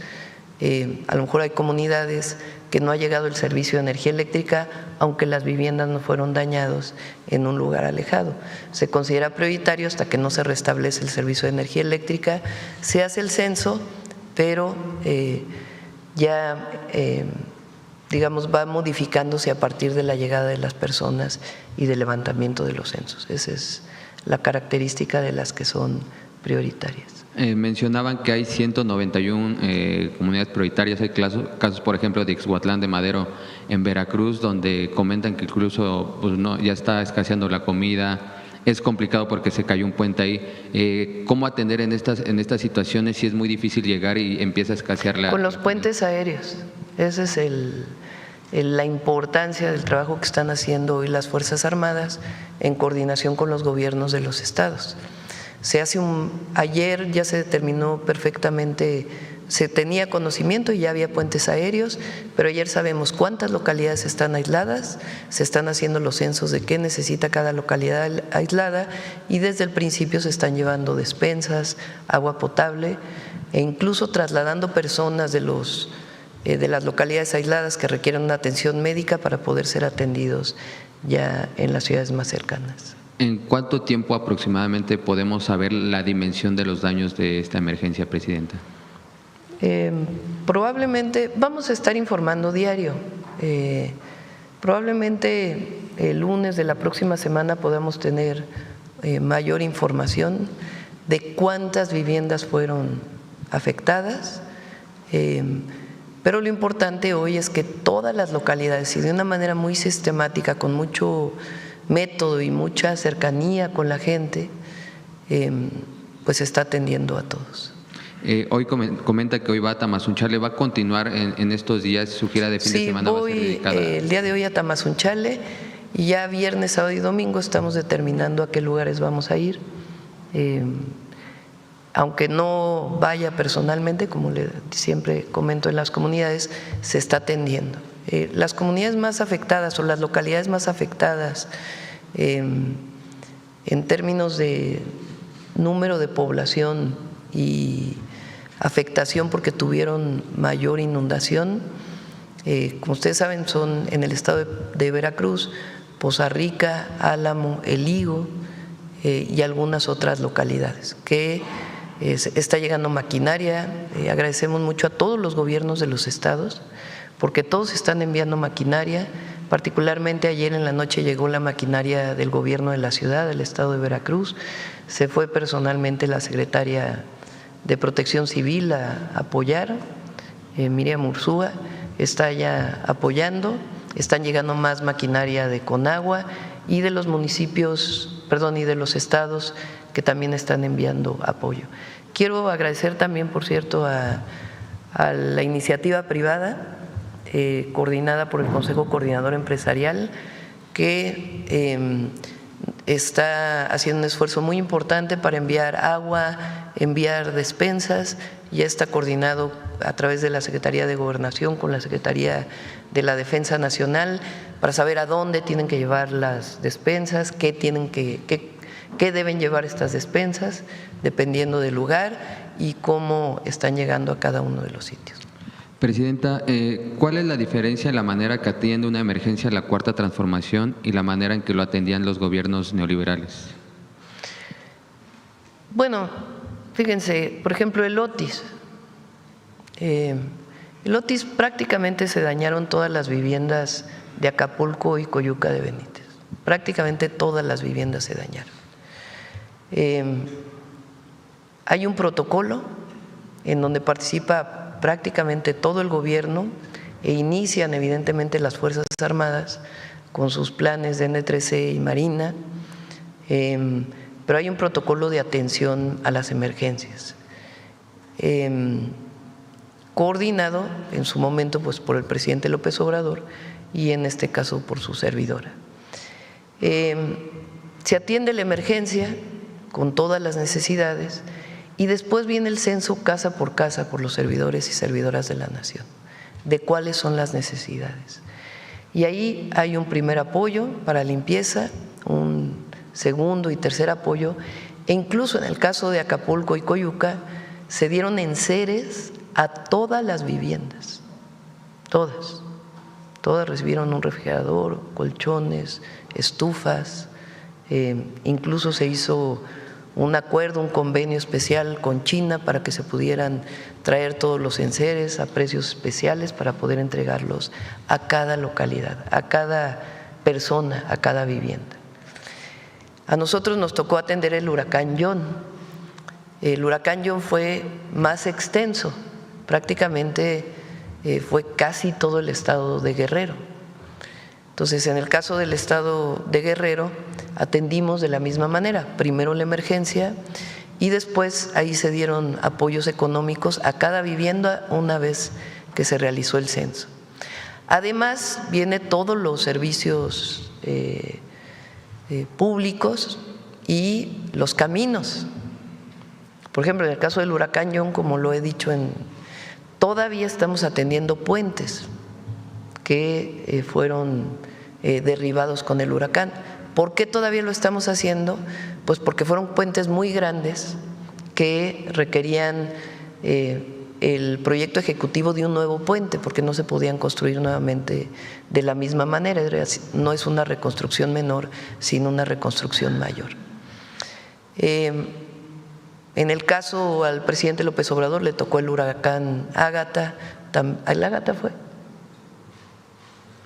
A lo mejor hay comunidades que no ha llegado el servicio de energía eléctrica, aunque las viviendas no fueron dañadas en un lugar alejado. Se considera prioritario hasta que no se restablece el servicio de energía eléctrica. Se hace el censo, pero digamos, va modificándose a partir de la llegada de las personas y del levantamiento de los censos. Esa es la característica de las que son prioritarias. Mencionaban que hay 191 comunidades prioritarias. Hay casos, por ejemplo, de Ixhuatlán de Madero en Veracruz, donde comentan que incluso pues, ya está escaseando la comida, es complicado porque se cayó un puente ahí. ¿Cómo atender en estas situaciones si es muy difícil llegar y empieza a escasear la… Con los puentes aéreos, esa es la importancia del trabajo que están haciendo hoy las Fuerzas Armadas en coordinación con los gobiernos de los estados. Ayer ya se determinó perfectamente, se tenía conocimiento y ya había puentes aéreos, pero ayer sabemos cuántas localidades están aisladas, se están haciendo los censos de qué necesita cada localidad aislada y desde el principio se están llevando despensas, agua potable e incluso trasladando personas de las localidades aisladas que requieren una atención médica para poder ser atendidos ya en las ciudades más cercanas. ¿En cuánto tiempo aproximadamente podemos saber la dimensión de los daños de esta emergencia, Presidenta? Probablemente vamos a estar informando diario. Probablemente el lunes de la próxima semana podamos tener mayor información de cuántas viviendas fueron afectadas. Pero lo importante hoy es que todas las localidades, y de una manera muy sistemática, con mucho método y mucha cercanía con la gente, pues se está atendiendo a todos. Hoy comenta que hoy va a Tamazunchale, ¿va a continuar en estos días? ¿Su gira de fin de semana va a ser dedicada? Sí, voy el día de hoy a Tamazunchale y ya viernes, sábado y domingo estamos determinando a qué lugares vamos a ir. Aunque no vaya personalmente, como siempre comento en las comunidades, se está atendiendo. Las comunidades más afectadas o las localidades más afectadas en términos de número de población y afectación porque tuvieron mayor inundación, como ustedes saben, son en el estado de Veracruz, Poza Rica, Álamo, El Higo y algunas otras localidades que está llegando maquinaria. Agradecemos mucho a todos los gobiernos de los estados porque todos están enviando maquinaria. Particularmente ayer en la noche llegó la maquinaria del gobierno de la ciudad, del estado de Veracruz. Se fue personalmente la secretaria de Protección Civil a apoyar, Miriam Ursúa está ya apoyando. Están llegando más maquinaria de Conagua y de los municipios, y de los estados que también están enviando apoyo. Quiero agradecer también, por cierto, a la iniciativa privada coordinada por el Consejo Coordinador Empresarial, que está haciendo un esfuerzo muy importante para enviar agua, enviar despensas. Ya está coordinado a través de la Secretaría de Gobernación con la Secretaría de la Defensa Nacional para saber a dónde tienen que llevar las despensas, qué deben llevar estas despensas, dependiendo del lugar y cómo están llegando a cada uno de los sitios. Presidenta, ¿cuál es la diferencia en la manera que atiende una emergencia la Cuarta Transformación y la manera en que lo atendían los gobiernos neoliberales? Bueno, fíjense, por ejemplo, el Otis. El Otis prácticamente se dañaron todas las viviendas de Acapulco y Coyuca de Benítez. Prácticamente todas las viviendas se dañaron. Hay un protocolo en donde participa prácticamente todo el gobierno e inician evidentemente las Fuerzas Armadas con sus planes de N3C y Marina, pero hay un protocolo de atención a las emergencias, coordinado en su momento pues por el presidente López Obrador y en este caso por su servidora. Se atiende la emergencia con todas las necesidades y después viene el censo casa por casa por los servidores y servidoras de la nación, de cuáles son las necesidades. Y ahí hay un primer apoyo para limpieza, un segundo y tercer apoyo, e incluso en el caso de Acapulco y Coyuca se dieron enseres a todas las viviendas, todas recibieron un refrigerador, colchones, estufas, incluso se hizo un acuerdo, un convenio especial con China para que se pudieran traer todos los enseres a precios especiales para poder entregarlos a cada localidad, a cada persona, a cada vivienda. A nosotros nos tocó atender el huracán John. El huracán John fue más extenso, prácticamente fue casi todo el estado de Guerrero. Entonces, en el caso del estado de Guerrero, atendimos de la misma manera, primero la emergencia y después ahí se dieron apoyos económicos a cada vivienda una vez que se realizó el censo. Además, viene todos los servicios públicos y los caminos. Por ejemplo, en el caso del huracán John, como lo he dicho, todavía estamos atendiendo puentes que fueron derribados con el huracán. ¿Por qué todavía lo estamos haciendo? Pues porque fueron puentes muy grandes que requerían el proyecto ejecutivo de un nuevo puente, porque no se podían construir nuevamente de la misma manera. No es una reconstrucción menor, sino una reconstrucción mayor. En el caso al presidente López Obrador le tocó el huracán Ágata. ¿El Ágata fue?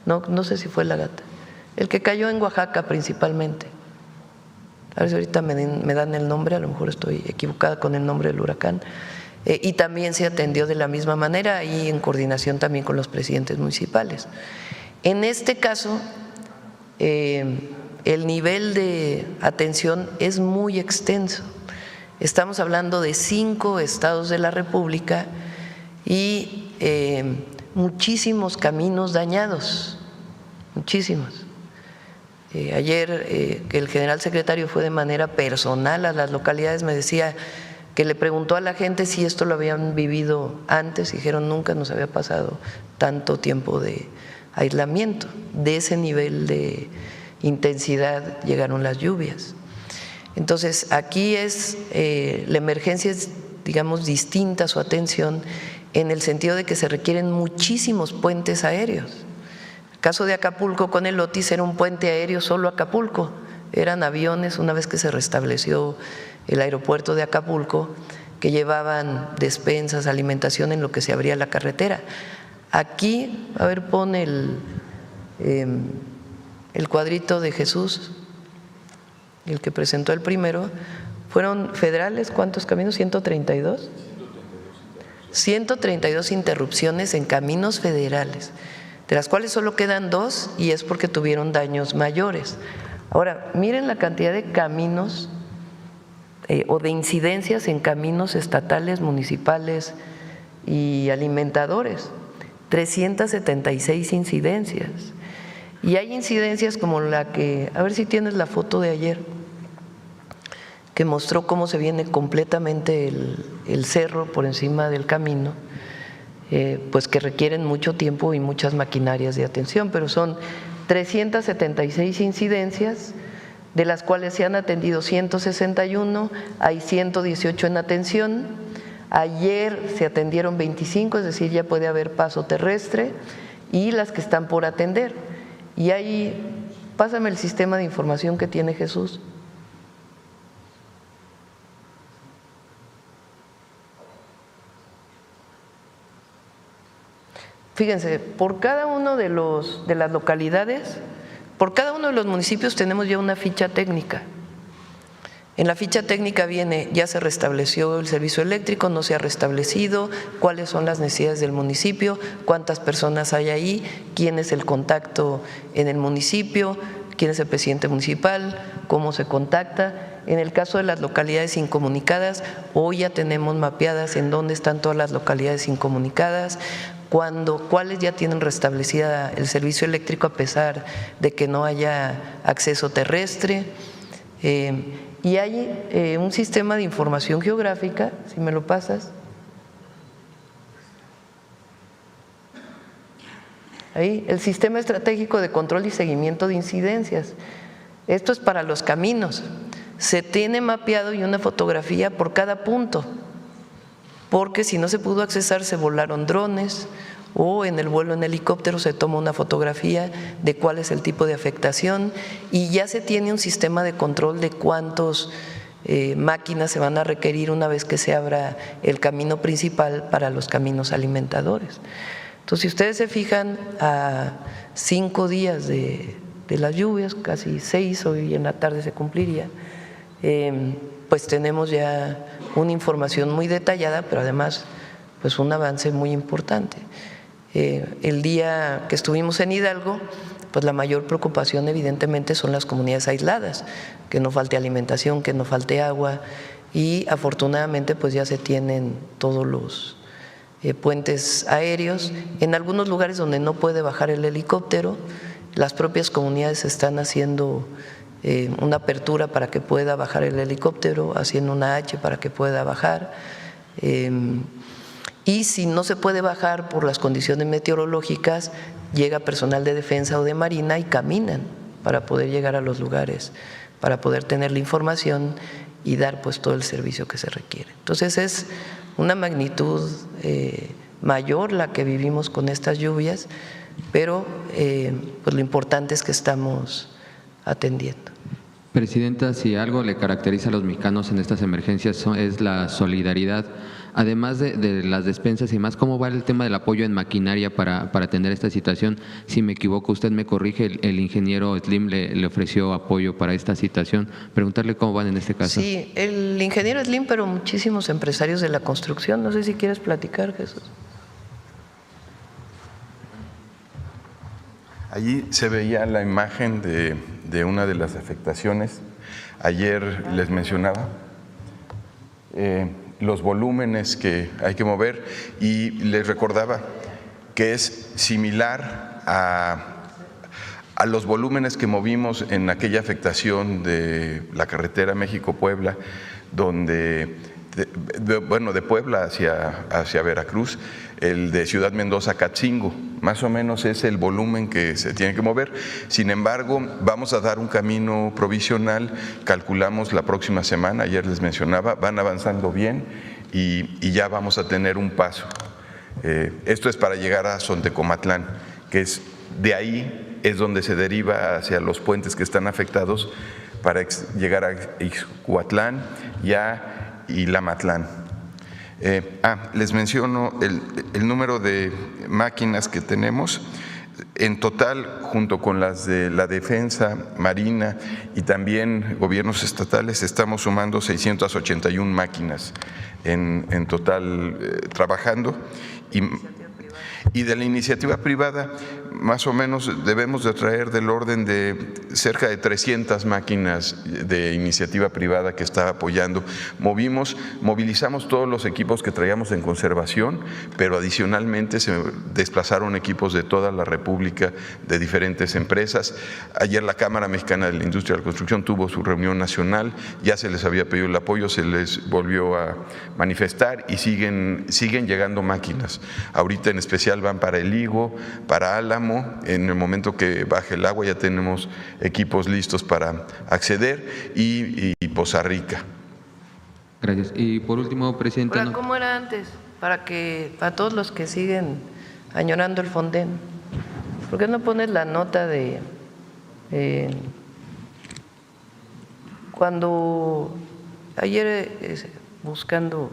No sé si fue el Ágata. El que cayó en Oaxaca principalmente. A ver si ahorita me dan el nombre, a lo mejor estoy equivocada con el nombre del huracán. Y también se atendió de la misma manera y en coordinación también con los presidentes municipales. En este caso, el nivel de atención es muy extenso. Estamos hablando de 5 estados de la República y muchísimos caminos dañados, muchísimos. Ayer que el general secretario fue de manera personal a las localidades, me decía que le preguntó a la gente si esto lo habían vivido antes y dijeron nunca nos había pasado tanto tiempo de aislamiento. De ese nivel de intensidad llegaron las lluvias. Entonces, aquí la emergencia es, digamos, distinta su atención en el sentido de que se requieren muchísimos puentes aéreos. El caso de Acapulco con el Otis era un puente aéreo solo a Acapulco, eran aviones una vez que se restableció el aeropuerto de Acapulco que llevaban despensas, alimentación en lo que se abría la carretera. Aquí, a ver, pon el cuadrito de Jesús, el que presentó el primero, fueron federales, ¿cuántos caminos? 132. 132 interrupciones en caminos federales, de las cuales solo quedan 2 y es porque tuvieron daños mayores. Ahora, miren la cantidad de caminos o de incidencias en caminos estatales, municipales y alimentadores, 376 incidencias. Y hay incidencias como la que, a ver si tienes la foto de ayer, que mostró cómo se viene completamente el cerro por encima del camino, pues que requieren mucho tiempo y muchas maquinarias de atención, pero son 376 incidencias, de las cuales se han atendido 161, hay 118 en atención. Ayer se atendieron 25, es decir, ya puede haber paso terrestre, y las que están por atender. Y ahí, pásame el sistema de información que tiene Jesús. Fíjense, por cada uno de las localidades, por cada uno de los municipios tenemos ya una ficha técnica. En la ficha técnica viene, ya se restableció el servicio eléctrico, no se ha restablecido, cuáles son las necesidades del municipio, cuántas personas hay ahí, quién es el contacto en el municipio, quién es el presidente municipal, cómo se contacta. En el caso de las localidades incomunicadas, hoy ya tenemos mapeadas en dónde están todas las localidades incomunicadas, cuáles ya tienen restablecida el servicio eléctrico a pesar de que no haya acceso terrestre. Y hay un sistema de información geográfica, si me lo pasas. Ahí, el Sistema Estratégico de Control y Seguimiento de Incidencias. Esto es para los caminos. Se tiene mapeado y una fotografía por cada punto, porque si no se pudo accesar se volaron drones o en el vuelo en helicóptero se toma una fotografía de cuál es el tipo de afectación y ya se tiene un sistema de control de cuántas máquinas se van a requerir una vez que se abra el camino principal para los caminos alimentadores. Entonces, si ustedes se fijan, a 5 días de las lluvias, casi 6, hoy en la tarde se cumpliría, pues tenemos ya una información muy detallada, pero además pues un avance muy importante. El día que estuvimos en Hidalgo, pues la mayor preocupación evidentemente son las comunidades aisladas, que no falte alimentación, que no falte agua, y afortunadamente pues ya se tienen todos los puentes aéreos. En algunos lugares donde no puede bajar el helicóptero, las propias comunidades están haciendo una apertura para que pueda bajar el helicóptero, haciendo una H para que pueda bajar. Y si no se puede bajar por las condiciones meteorológicas, llega personal de defensa o de marina y caminan para poder llegar a los lugares, para poder tener la información y dar pues todo el servicio que se requiere. Entonces es una magnitud mayor la que vivimos con estas lluvias, pero pues lo importante es que estamos atendiendo. Presidenta, si algo le caracteriza a los mexicanos en estas emergencias es la solidaridad. Además de las despensas y más, ¿cómo va el tema del apoyo en maquinaria para atender esta situación? Si me equivoco, usted me corrige, el ingeniero Slim le ofreció apoyo para esta situación. Preguntarle cómo van en este caso. Sí, el ingeniero Slim, pero muchísimos empresarios de la construcción. No sé si quieres platicar, Jesús. Allí se veía la imagen de una de las afectaciones. Ayer les mencionaba los volúmenes que hay que mover y les recordaba que es similar a los volúmenes que movimos en aquella afectación de la carretera México-Puebla, donde, de Puebla hacia Veracruz, el de Ciudad Mendoza-Catzingo. Más o menos es el volumen que se tiene que mover. Sin embargo, vamos a dar un camino provisional, calculamos la próxima semana, ayer les mencionaba, van avanzando bien y ya vamos a tener un paso. Esto es para llegar a Sontecomatlán, que es de ahí es donde se deriva hacia los puentes que están afectados para llegar a Ixcuatlán y Lamatlán. Les menciono el número de máquinas que tenemos. En total, junto con las de la Defensa, Marina y también gobiernos estatales, estamos sumando 681 máquinas en total trabajando. Y de la iniciativa privada, más o menos debemos de traer del orden de cerca de 300 máquinas de iniciativa privada que está apoyando. Movilizamos todos los equipos que traíamos en conservación, pero adicionalmente se desplazaron equipos de toda la República, de diferentes empresas. Ayer la Cámara Mexicana de la Industria de la Construcción tuvo su reunión nacional, ya se les había pedido el apoyo, se les volvió a manifestar y siguen llegando máquinas. Ahorita en especial van para El Higo, para Álamo. En el momento que baje el agua ya tenemos equipos listos para acceder y Poza Rica. Gracias. Y por último, presidente. Ahora, ¿cómo era antes? Para todos los que siguen añorando el Fonden, ¿por qué no pones la nota de cuando ayer buscando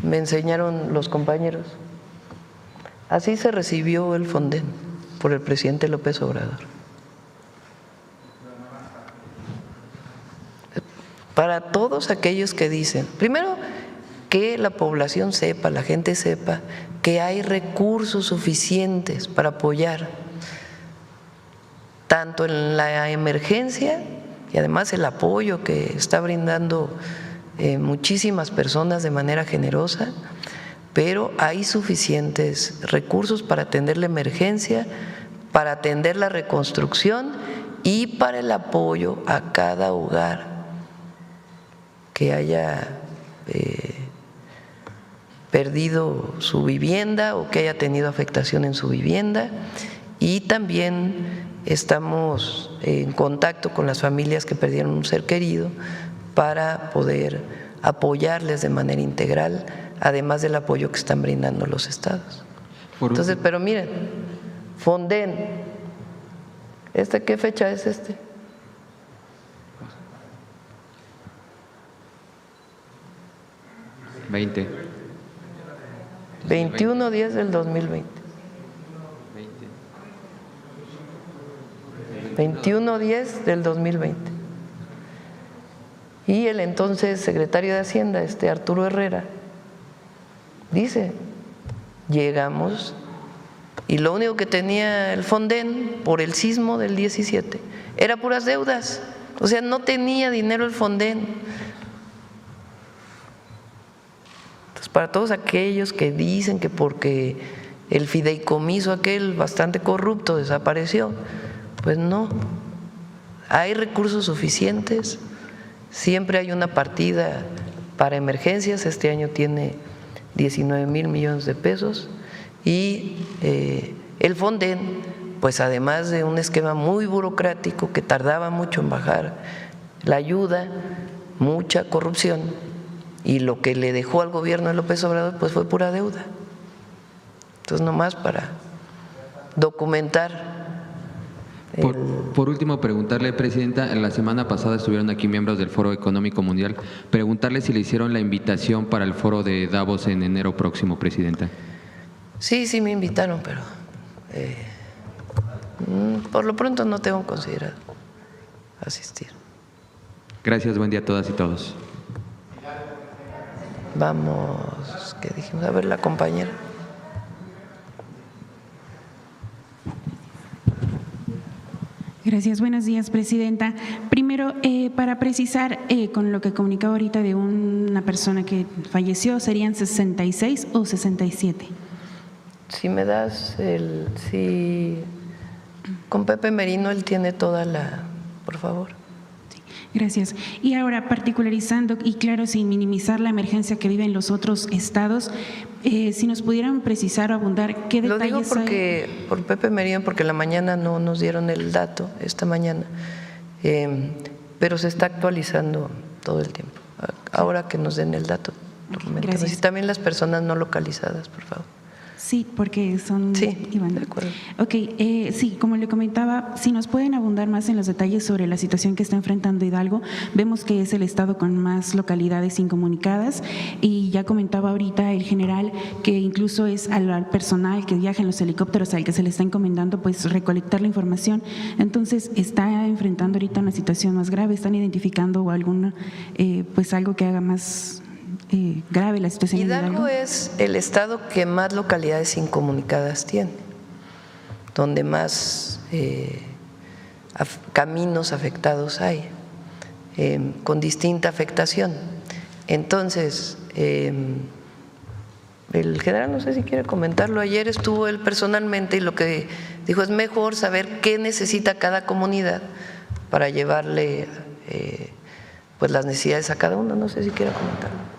me enseñaron los compañeros? Así se recibió el Fonden por el presidente López Obrador. Para todos aquellos que dicen, primero, que la población sepa, la gente sepa que hay recursos suficientes para apoyar tanto en la emergencia y además el apoyo que está brindando muchísimas personas de manera generosa, pero hay suficientes recursos para atender la emergencia, para atender la reconstrucción y para el apoyo a cada hogar que haya perdido su vivienda o que haya tenido afectación en su vivienda. Y también estamos en contacto con las familias que perdieron un ser querido para poder apoyarles de manera integral, además del apoyo que están brindando los estados. Entonces, pero miren, Fonden, ¿qué fecha es este? ¿20? 21/10 del 2020. 21/10 del 2020. Y el entonces secretario de Hacienda, Arturo Herrera, dice, llegamos y lo único que tenía el Fonden por el sismo del 17 era puras deudas, o sea, no tenía dinero el Fonden. Entonces, para todos aquellos que dicen que porque el fideicomiso aquel bastante corrupto desapareció, pues no, hay recursos suficientes, siempre hay una partida para emergencias, este año tiene 19,000 millones de pesos y el Fonden, pues además de un esquema muy burocrático que tardaba mucho en bajar la ayuda, mucha corrupción, y lo que le dejó al gobierno de López Obrador pues fue pura deuda. Entonces, nomás para documentar. Por último, preguntarle, Presidenta, la semana pasada estuvieron aquí miembros del Foro Económico Mundial, preguntarle si le hicieron la invitación para el foro de Davos en enero próximo, Presidenta. Sí, sí me invitaron, pero por lo pronto no tengo considerado asistir. Gracias, buen día a todas y todos. Vamos, ¿qué dijimos? A ver, la compañera. Gracias, buenos días, Presidenta. Primero, para precisar, con lo que comunicaba ahorita de una persona que falleció, ¿serían 66 o 67? Si me das con Pepe Merino, él tiene toda la, por favor. Gracias. Y ahora, particularizando y claro, sin minimizar la emergencia que viven los otros estados, si nos pudieran precisar o abundar qué detalles Lo digo porque, por Pepe Merino, porque en la mañana no nos dieron el dato, esta mañana, pero se está actualizando todo el tiempo. Ahora que nos den el dato, documentemos. Y también las personas no localizadas, por favor. Sí, porque son… Sí, Iván. de acuerdo. Ok, sí, como le comentaba, si nos pueden abundar más en los detalles sobre la situación que está enfrentando Hidalgo, vemos que es el estado con más localidades incomunicadas y ya comentaba ahorita el general que incluso es al personal que viaja en los helicópteros al que se le está encomendando pues recolectar la información. Entonces, está enfrentando ahorita una situación más grave, están identificando alguna, pues algo que haga más… grave la situación. Hidalgo es el estado que más localidades incomunicadas tiene, donde más caminos afectados hay, con distinta afectación. Entonces, el general, no sé si quiere comentarlo, ayer estuvo él personalmente y lo que dijo es mejor saber qué necesita cada comunidad para llevarle pues las necesidades a cada uno. No sé si quiere comentarlo.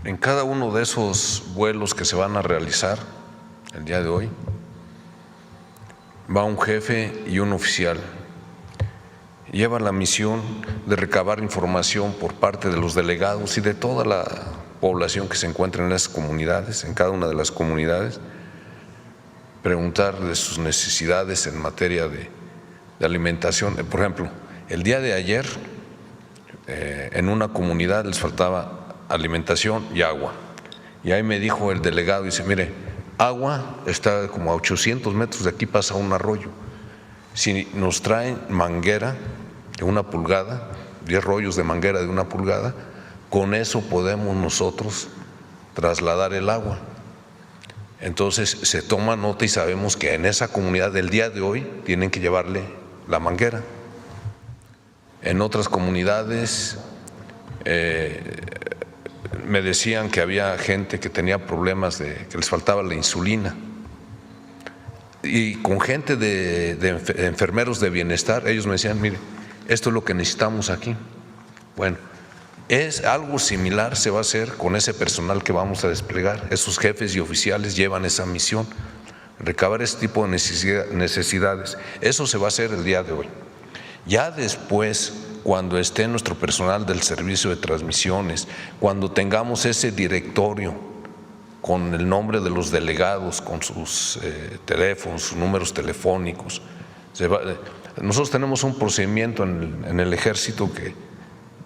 En cada uno de esos vuelos que se van a realizar el día de hoy, va un jefe y un oficial. Lleva la misión de recabar información por parte de los delegados y de toda la población que se encuentra en esas comunidades, en cada una de las comunidades, preguntar de sus necesidades en materia de alimentación. Por ejemplo, el día de ayer, en una comunidad les faltaba alimentación y agua. Y ahí me dijo el delegado, dice, mire, agua está como a 800 metros de aquí, pasa un arroyo. Si nos traen manguera de 1 pulgada, 10 rollos de manguera de 1 pulgada, con eso podemos nosotros trasladar el agua. Entonces se toma nota y sabemos que en esa comunidad del día de hoy tienen que llevarle la manguera. En otras comunidades me decían que había gente que tenía problemas que les faltaba la insulina. Y con gente de enfermeros de bienestar, ellos me decían, mire, esto es lo que necesitamos aquí. Bueno, es algo similar se va a hacer con ese personal que vamos a desplegar. Esos jefes y oficiales llevan esa misión, recabar ese tipo de necesidades. Eso se va a hacer el día de hoy. Ya después, cuando esté nuestro personal del servicio de transmisiones, cuando tengamos ese directorio con el nombre de los delegados, con sus teléfonos, sus números telefónicos, nosotros tenemos un procedimiento en el ejército que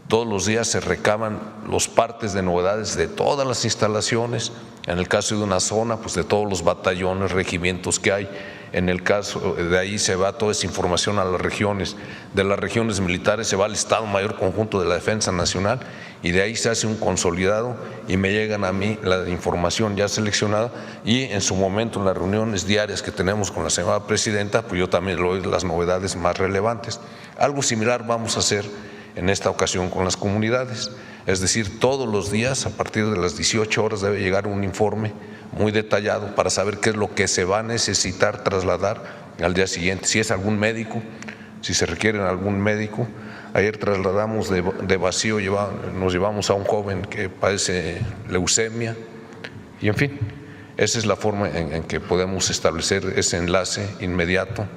todos los días se recaban los partes de novedades de todas las instalaciones, en el caso de una zona, pues de todos los batallones, regimientos que hay, En el caso de ahí se va toda esa información a las regiones, de las regiones militares se va al Estado Mayor Conjunto de la Defensa Nacional y de ahí se hace un consolidado y me llegan a mí la información ya seleccionada y en su momento en las reuniones diarias que tenemos con la señora presidenta, pues yo también le doy las novedades más relevantes. Algo similar vamos a hacer en esta ocasión con las comunidades, es decir, todos los días a partir de las 18 horas debe llegar un informe muy detallado para saber qué es lo que se va a necesitar trasladar al día siguiente, si es algún médico, si se requiere algún médico. Ayer trasladamos de vacío, nos llevamos a un joven que padece leucemia y en fin, esa es la forma en que podemos establecer ese enlace inmediato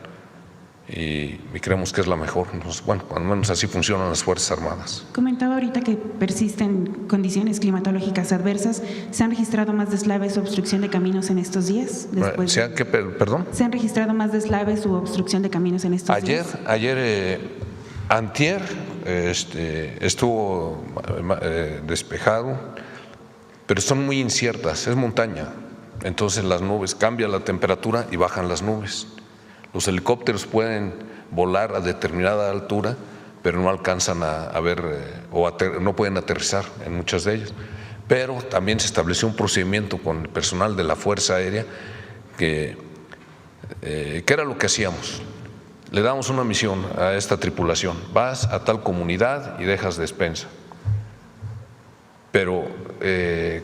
y creemos que es la mejor. Bueno, al menos así funcionan las Fuerzas Armadas. Comentaba ahorita que persisten condiciones climatológicas adversas. ¿Se han registrado más deslaves o obstrucción de caminos en estos días? ¿Perdón? ¿Se han registrado más deslaves u obstrucción de caminos en estos días? Antier estuvo despejado, pero son muy inciertas, es montaña, entonces las nubes, cambia la temperatura y bajan las nubes. Los helicópteros pueden volar a determinada altura, pero no alcanzan a ver no pueden aterrizar en muchas de ellas. Pero también se estableció un procedimiento con el personal de la Fuerza Aérea que era lo que hacíamos. Le damos una misión a esta tripulación, vas a tal comunidad y dejas despensa. Pero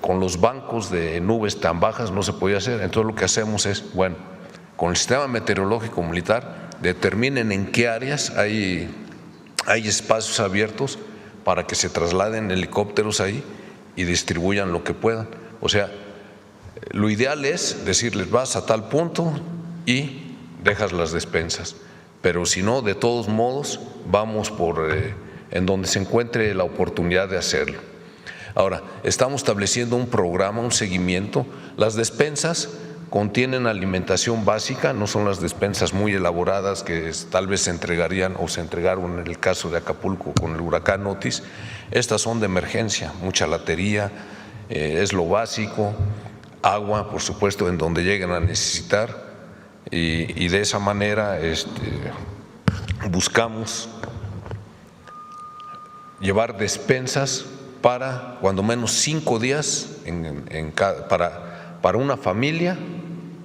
con los bancos de nubes tan bajas no se podía hacer, entonces lo que hacemos es, bueno, con el sistema meteorológico militar, determinen en qué áreas hay espacios abiertos para que se trasladen helicópteros ahí y distribuyan lo que puedan. O sea, lo ideal es decirles, vas a tal punto y dejas las despensas. Pero si no, de todos modos, vamos por en donde se encuentre la oportunidad de hacerlo. Ahora, estamos estableciendo un programa, un seguimiento. Las despensas contienen alimentación básica, no son las despensas muy elaboradas que tal vez se entregarían o se entregaron en el caso de Acapulco con el huracán Otis. Estas son de emergencia, mucha latería, es lo básico, agua, por supuesto, en donde lleguen a necesitar y de esa manera buscamos llevar despensas para cuando menos 5 días para una familia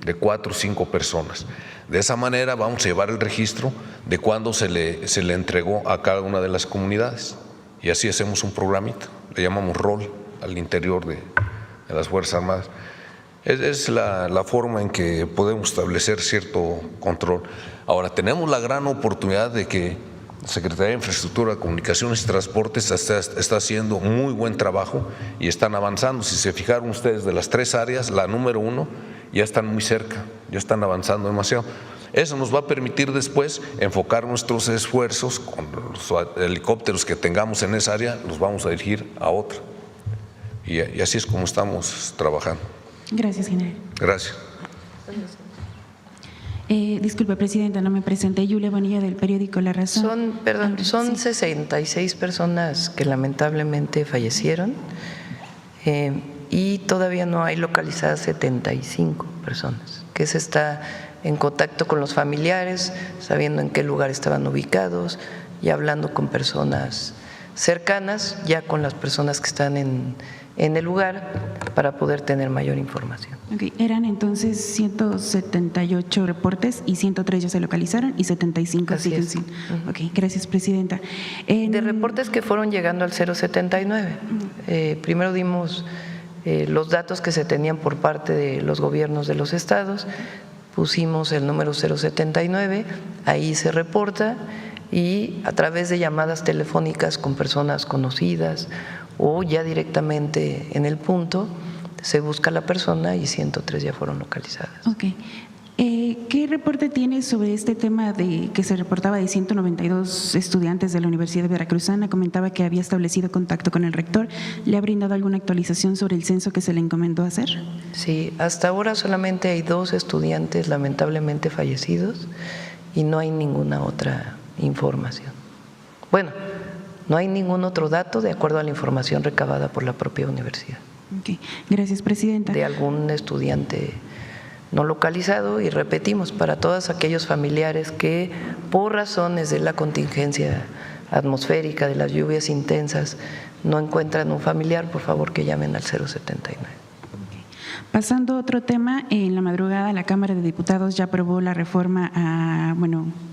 de 4 o 5 personas. De esa manera vamos a llevar el registro de cuándo se le entregó a cada una de las comunidades y así hacemos un programita, le llamamos rol al interior de las Fuerzas Armadas. Es la forma en que podemos establecer cierto control. Ahora, tenemos la gran oportunidad de que la Secretaría de Infraestructura, Comunicaciones y Transportes está haciendo muy buen trabajo y están avanzando. Si se fijaron ustedes de las 3 áreas, la número 1 ya están muy cerca, ya están avanzando demasiado. Eso nos va a permitir después enfocar nuestros esfuerzos con los helicópteros que tengamos en esa área, los vamos a dirigir a otra. Y así es como estamos trabajando. Gracias, general. Gracias. Disculpe, presidenta, no me presenté. Yulia Bonilla, del periódico La Razón. Son 66 personas que lamentablemente fallecieron y todavía no hay localizadas 75 personas, que se está en contacto con los familiares, sabiendo en qué lugar estaban ubicados y hablando con personas cercanas, ya con las personas que están en el lugar para poder tener mayor información. Okay. Eran entonces 178 reportes y 103 ya se localizaron y 75 Así siguen es. sin. Ok, gracias, presidenta. De reportes que fueron llegando al 079. Primero dimos los datos que se tenían por parte de los gobiernos de los estados, pusimos el número 079, ahí se reporta y a través de llamadas telefónicas con personas conocidas o ya directamente en el punto se busca a la persona y 103 ya fueron localizadas. Ok. ¿Qué reporte tiene sobre este tema de que se reportaba de 192 estudiantes de la Universidad Veracruzana? Comentaba que había establecido contacto con el rector. ¿Le ha brindado alguna actualización sobre el censo que se le encomendó hacer? Sí, hasta ahora solamente hay 2 estudiantes lamentablemente fallecidos y no hay ninguna otra información. Bueno, no hay ningún otro dato de acuerdo a la información recabada por la propia universidad. Ok, gracias, presidenta. De algún estudiante no localizado, y repetimos, para todos aquellos familiares que por razones de la contingencia atmosférica, de las lluvias intensas, no encuentran un familiar, por favor que llamen al 079. Pasando a otro tema, en la madrugada la Cámara de Diputados ya aprobó la reforma a,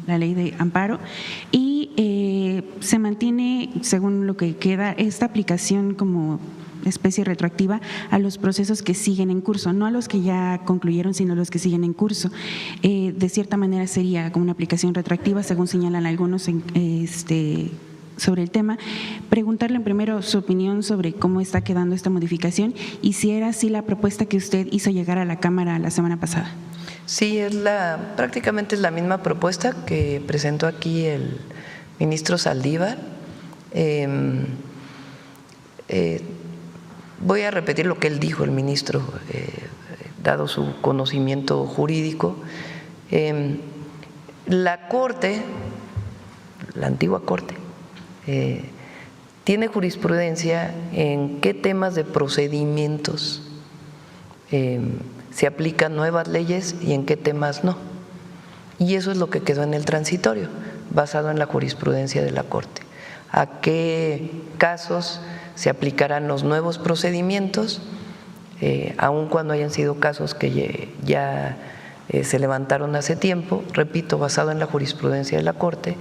la ley de amparo y se mantiene, según lo que queda, esta aplicación como especie retroactiva a los procesos que siguen en curso, no a los que ya concluyeron, sino a los que siguen en curso. De cierta manera sería como una aplicación retroactiva, según señalan algunos sobre el tema. Preguntarle primero su opinión sobre cómo está quedando esta modificación y si era así la propuesta que usted hizo llegar a la Cámara la semana pasada. Sí, prácticamente es la misma propuesta que presentó aquí el ministro Saldívar. Voy a repetir lo que él dijo, el ministro, dado su conocimiento jurídico. La Corte, la antigua Corte, tiene jurisprudencia en qué temas de procedimientos se aplican nuevas leyes y en qué temas no. Y eso es lo que quedó en el transitorio, basado en la jurisprudencia de la Corte. ¿A qué casos se aplicarán los nuevos procedimientos, aun cuando hayan sido casos que ya se levantaron hace tiempo, repito, basado en la jurisprudencia de la Corte,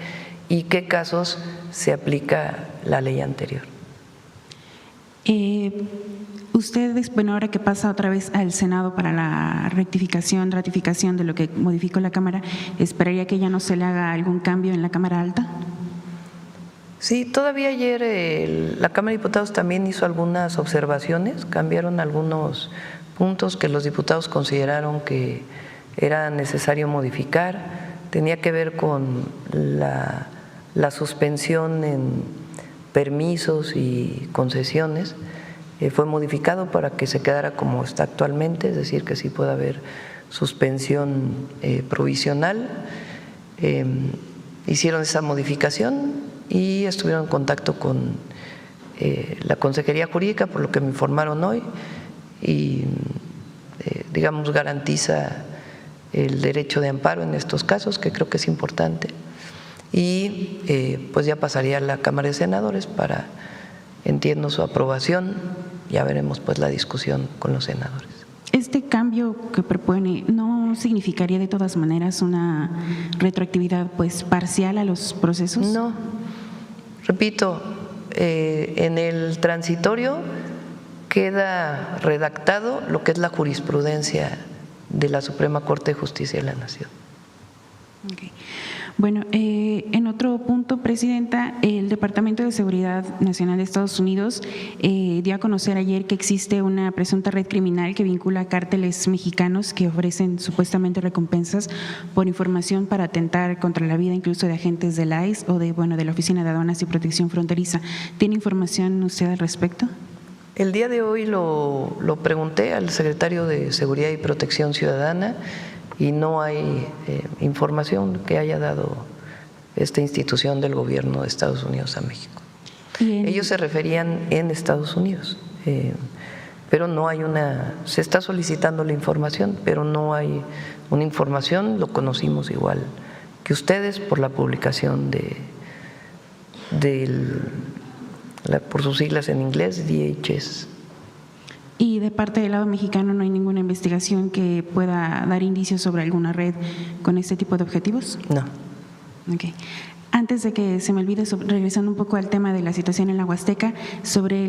y qué casos se aplica la ley anterior? Ustedes, ahora que pasa otra vez al Senado para la ratificación de lo que modificó la Cámara, ¿esperaría que ya no se le haga algún cambio en la Cámara Alta? Sí, todavía ayer la Cámara de Diputados también hizo algunas observaciones, cambiaron algunos puntos que los diputados consideraron que era necesario modificar. Tenía que ver con la suspensión en permisos y concesiones. Fue modificado para que se quedara como está actualmente, es decir, que sí puede haber suspensión provisional. Hicieron esa modificación y estuvieron en contacto con la Consejería Jurídica, por lo que me informaron hoy, y digamos garantiza el derecho de amparo en estos casos, que creo que es importante, y pues ya pasaría a la Cámara de Senadores para, entiendo, su aprobación. Ya veremos pues la discusión con los senadores. ¿Este cambio que propone no significaría de todas maneras una retroactividad pues parcial a los procesos? No, repito, en el transitorio queda redactado lo que es la jurisprudencia de la Suprema Corte de Justicia de la Nación. Okay. Bueno, en otro punto, Presidenta, el Departamento de Seguridad Nacional de Estados Unidos dio a conocer ayer que existe una presunta red criminal que vincula a cárteles mexicanos que ofrecen supuestamente recompensas por información para atentar contra la vida incluso de agentes del ICE o de la Oficina de Aduanas y Protección Fronteriza. ¿Tiene información usted al respecto? El día de hoy lo pregunté al secretario de Seguridad y Protección Ciudadana y no hay información que haya dado esta institución del gobierno de Estados Unidos a México. Ellos se referían en Estados Unidos, pero no hay se está solicitando la información, pero no hay una información. Lo conocimos igual que ustedes por la publicación por sus siglas en inglés, DHS. ¿Y de parte del lado mexicano no hay ninguna investigación que pueda dar indicios sobre alguna red con este tipo de objetivos? No. Okay. Antes de que se me olvide, regresando un poco al tema de la situación en la Huasteca, sobre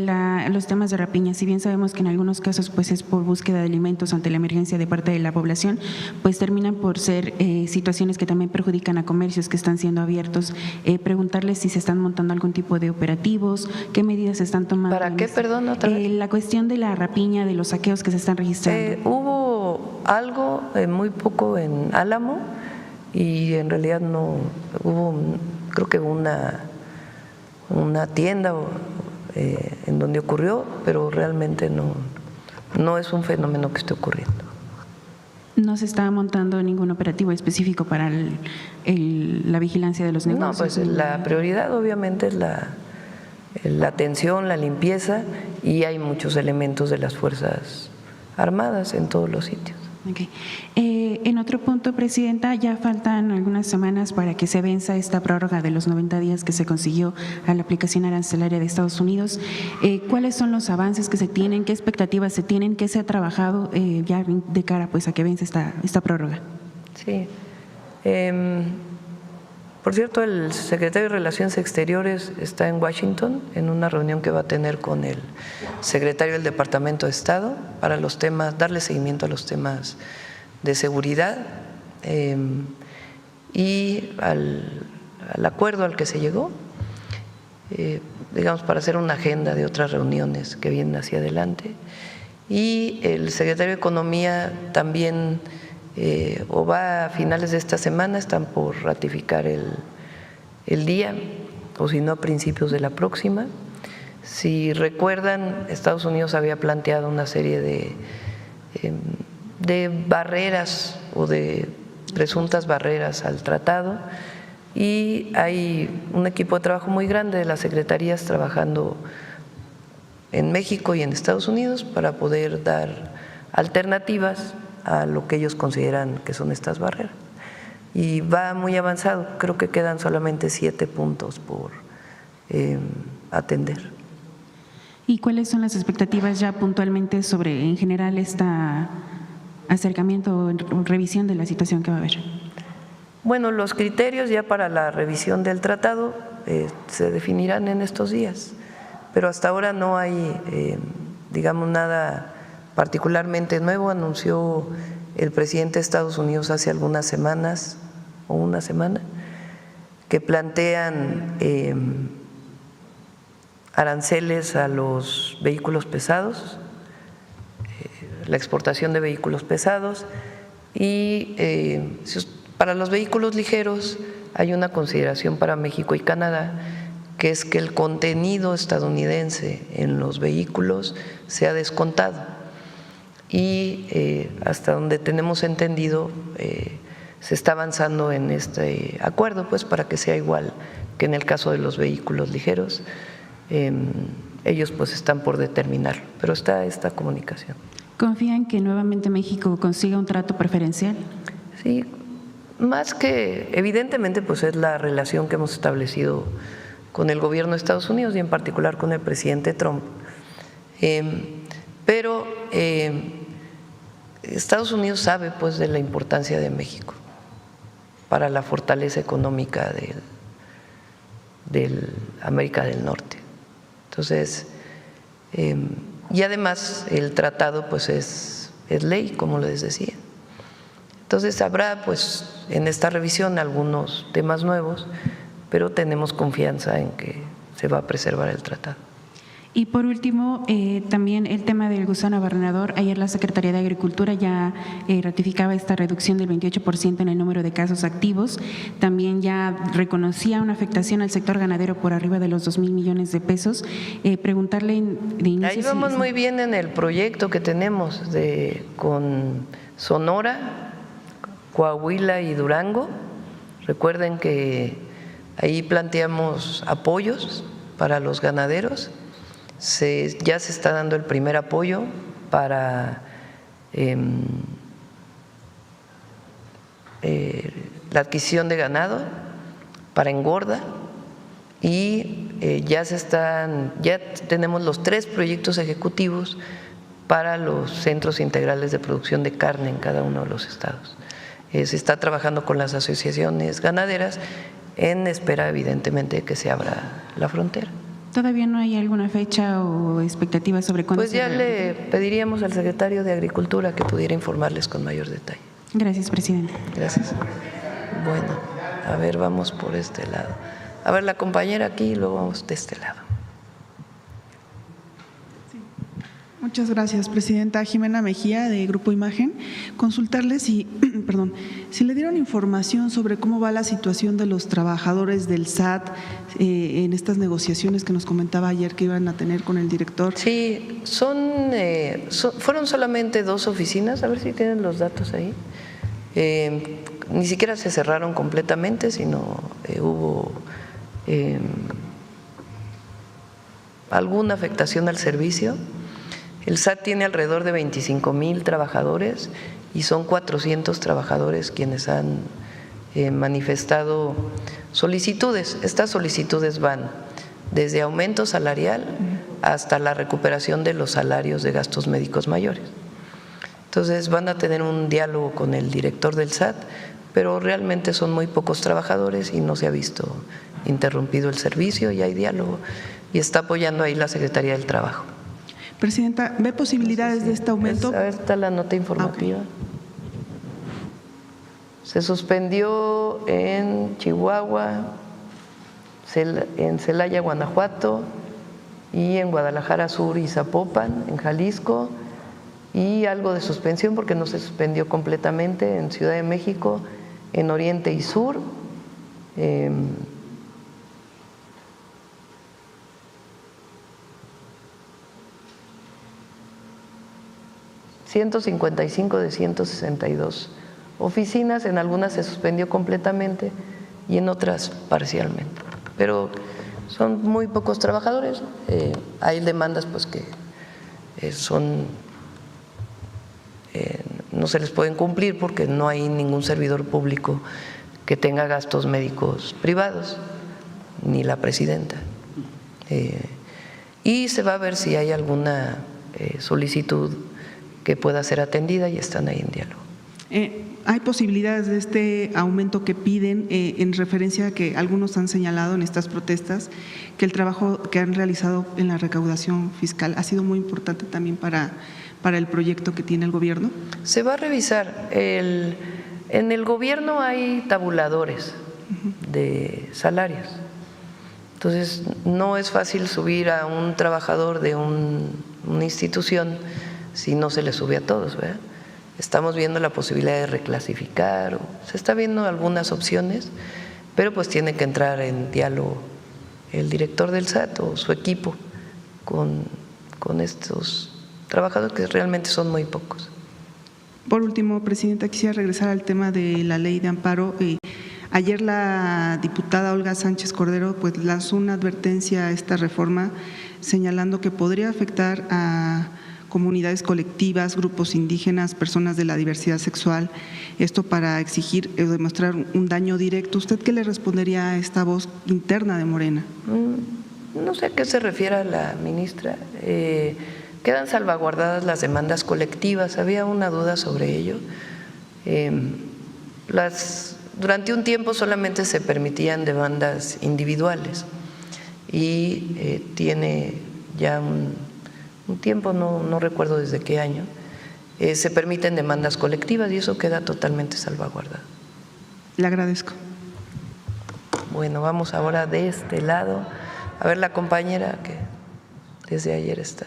los temas de rapiña, si bien sabemos que en algunos casos pues es por búsqueda de alimentos ante la emergencia de parte de la población, pues terminan por ser situaciones que también perjudican a comercios que están siendo abiertos. Preguntarles si se están montando algún tipo de operativos, qué medidas se están tomando. ¿Para qué, perdón, otra vez? La cuestión de la rapiña, de los saqueos que se están registrando. Hubo algo, muy poco en Álamo, y en realidad no hubo, creo que una tienda en donde ocurrió, pero realmente no es un fenómeno que esté ocurriendo. ¿No se está montando ningún operativo específico para la vigilancia de los negocios? No, pues la prioridad obviamente es la atención, la limpieza, y hay muchos elementos de las Fuerzas Armadas en todos los sitios. Ok. En otro punto, Presidenta, ya faltan algunas semanas para que se venza esta prórroga de los 90 días que se consiguió a la aplicación arancelaria de Estados Unidos. ¿Cuáles son los avances que se tienen? ¿Qué expectativas se tienen? ¿Qué se ha trabajado ya de cara pues, a que vence esta prórroga? Sí. Por cierto, el secretario de Relaciones Exteriores está en Washington en una reunión que va a tener con el secretario del Departamento de Estado para los temas, darle seguimiento a los temas de seguridad y al acuerdo al que se llegó, digamos, para hacer una agenda de otras reuniones que vienen hacia adelante. Y el secretario de Economía también o va a finales de esta semana, están por ratificar el día, o si no a principios de la próxima. Si recuerdan, Estados Unidos había planteado una serie de barreras o de presuntas barreras al tratado, y hay un equipo de trabajo muy grande de las secretarías trabajando en México y en Estados Unidos para poder dar alternativas a lo que ellos consideran que son estas barreras. Y va muy avanzado, creo que quedan solamente 7 puntos por atender. ¿Y cuáles son las expectativas ya puntualmente sobre, en general, este acercamiento o revisión de la situación que va a haber? Bueno, los criterios ya para la revisión del tratado se definirán en estos días, pero hasta ahora no hay, digamos, nada particularmente nuevo. Anunció el presidente de Estados Unidos hace algunas semanas o una semana que plantean aranceles a los vehículos pesados, la exportación de vehículos pesados, y para los vehículos ligeros hay una consideración para México y Canadá, que es que el contenido estadounidense en los vehículos sea descontado. Y hasta donde tenemos entendido se está avanzando en este acuerdo, pues para que sea igual que en el caso de los vehículos ligeros. Ellos pues están por determinarlo, pero está esta comunicación. ¿Confían que nuevamente México consiga un trato preferencial? Sí, más que evidentemente pues es la relación que hemos establecido con el gobierno de Estados Unidos y en particular con el presidente Trump. Pero Estados Unidos sabe pues de la importancia de México para la fortaleza económica del América del Norte. Entonces, y además el tratado pues es ley, como les decía. Entonces habrá pues en esta revisión algunos temas nuevos, pero tenemos confianza en que se va a preservar el tratado. Y por último, también el tema del gusano abarrenador. Ayer la Secretaría de Agricultura ya ratificaba esta reducción del 28% en el número de casos activos. También ya reconocía una afectación al sector ganadero por arriba de los 2,000 millones de pesos. Preguntarle de inicio. Ahí vamos muy bien en el proyecto que tenemos con Sonora, Coahuila y Durango. Recuerden que ahí planteamos apoyos para los ganaderos. Ya se está dando el primer apoyo para la adquisición de ganado, para engorda, y ya tenemos los 3 proyectos ejecutivos para los centros integrales de producción de carne en cada uno de los estados. Se está trabajando con las asociaciones ganaderas en espera, evidentemente, de que se abra la frontera. ¿Todavía no hay alguna fecha o expectativa sobre cuándo? Pues ya le pediríamos al secretario de Agricultura que pudiera informarles con mayor detalle. Gracias, presidente. Gracias. Bueno, a ver, vamos por este lado. A ver, la compañera aquí y luego vamos de este lado. Muchas gracias, presidenta. Jimena Mejía, de Grupo Imagen. Consultarle si le dieron información sobre cómo va la situación de los trabajadores del SAT en estas negociaciones que nos comentaba ayer que iban a tener con el director. Sí, fueron solamente 2 oficinas, a ver si tienen los datos ahí. Ni siquiera se cerraron completamente, sino hubo alguna afectación al servicio. El SAT tiene alrededor de 25,000 trabajadores y son 400 trabajadores quienes han manifestado solicitudes. Estas solicitudes van desde aumento salarial hasta la recuperación de los salarios de gastos médicos mayores. Entonces van a tener un diálogo con el director del SAT, pero realmente son muy pocos trabajadores y no se ha visto interrumpido el servicio y hay diálogo y está apoyando ahí la Secretaría del Trabajo. Presidenta, ¿ve posibilidades de este aumento? A ver, está la nota informativa. Se suspendió en Chihuahua, en Celaya, Guanajuato, y en Guadalajara Sur y Zapopan, en Jalisco, y algo de suspensión porque no se suspendió completamente en Ciudad de México, en Oriente y Sur. 155 de 162 oficinas, en algunas se suspendió completamente y en otras parcialmente. Pero son muy pocos trabajadores, hay demandas pues que no se les pueden cumplir porque no hay ningún servidor público que tenga gastos médicos privados, ni la presidenta. Y se va a ver si hay alguna solicitud que pueda ser atendida y están ahí en diálogo. ¿Hay posibilidades de este aumento que piden en referencia a que algunos han señalado en estas protestas que el trabajo que han realizado en la recaudación fiscal ha sido muy importante también para el proyecto que tiene el gobierno? Se va a revisar. En el gobierno hay tabuladores de salarios. Entonces, no es fácil subir a un trabajador de una institución si no se le sube a todos, ¿verdad? Estamos viendo la posibilidad de reclasificar, se está viendo algunas opciones, pero pues tiene que entrar en diálogo el director del SAT o su equipo con estos trabajadores que realmente son muy pocos. Por último, Presidenta, quisiera regresar al tema de la ley de amparo. Ayer la diputada Olga Sánchez Cordero pues lanzó una advertencia a esta reforma señalando que podría afectar a comunidades colectivas, grupos indígenas, personas de la diversidad sexual, esto para exigir o demostrar un daño directo. ¿Usted qué le respondería a esta voz interna de Morena? No sé a qué se refiere la ministra. Quedan salvaguardadas las demandas colectivas, había una duda sobre ello. Durante un tiempo solamente se permitían demandas individuales y tiene ya un tiempo, no recuerdo desde qué año, se permiten demandas colectivas y eso queda totalmente salvaguardado. Le agradezco. Bueno, vamos ahora de este lado. A ver la compañera que desde ayer está.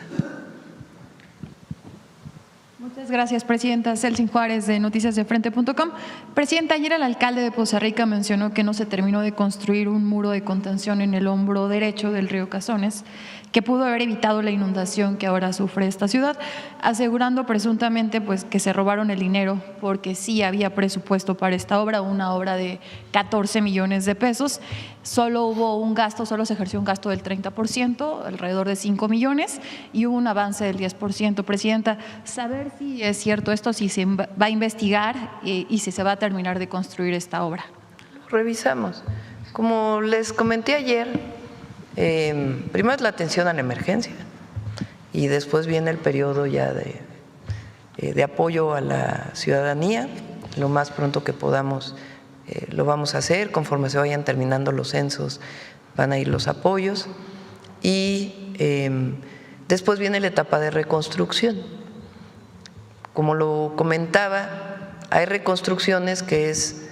Muchas gracias, Presidenta. Celsin Juárez, de noticiasdefrente.com. Presidenta, ayer el alcalde de Poza Rica mencionó que no se terminó de construir un muro de contención en el hombro derecho del río Cazones, que pudo haber evitado la inundación que ahora sufre esta ciudad, asegurando presuntamente pues que se robaron el dinero porque sí había presupuesto para esta obra, una obra de 14 millones de pesos. Solo hubo un gasto, solo se ejerció un gasto del 30%, alrededor de 5 millones, y hubo un avance del 10%. Presidenta, saber si es cierto esto, si se va a investigar y si se va a terminar de construir esta obra. Revisamos. Como les comenté ayer, primero es la atención a la emergencia y después viene el periodo ya de apoyo a la ciudadanía. Lo más pronto que podamos lo vamos a hacer, conforme se vayan terminando los censos van a ir los apoyos y después viene la etapa de reconstrucción. Como lo comentaba, hay reconstrucciones que es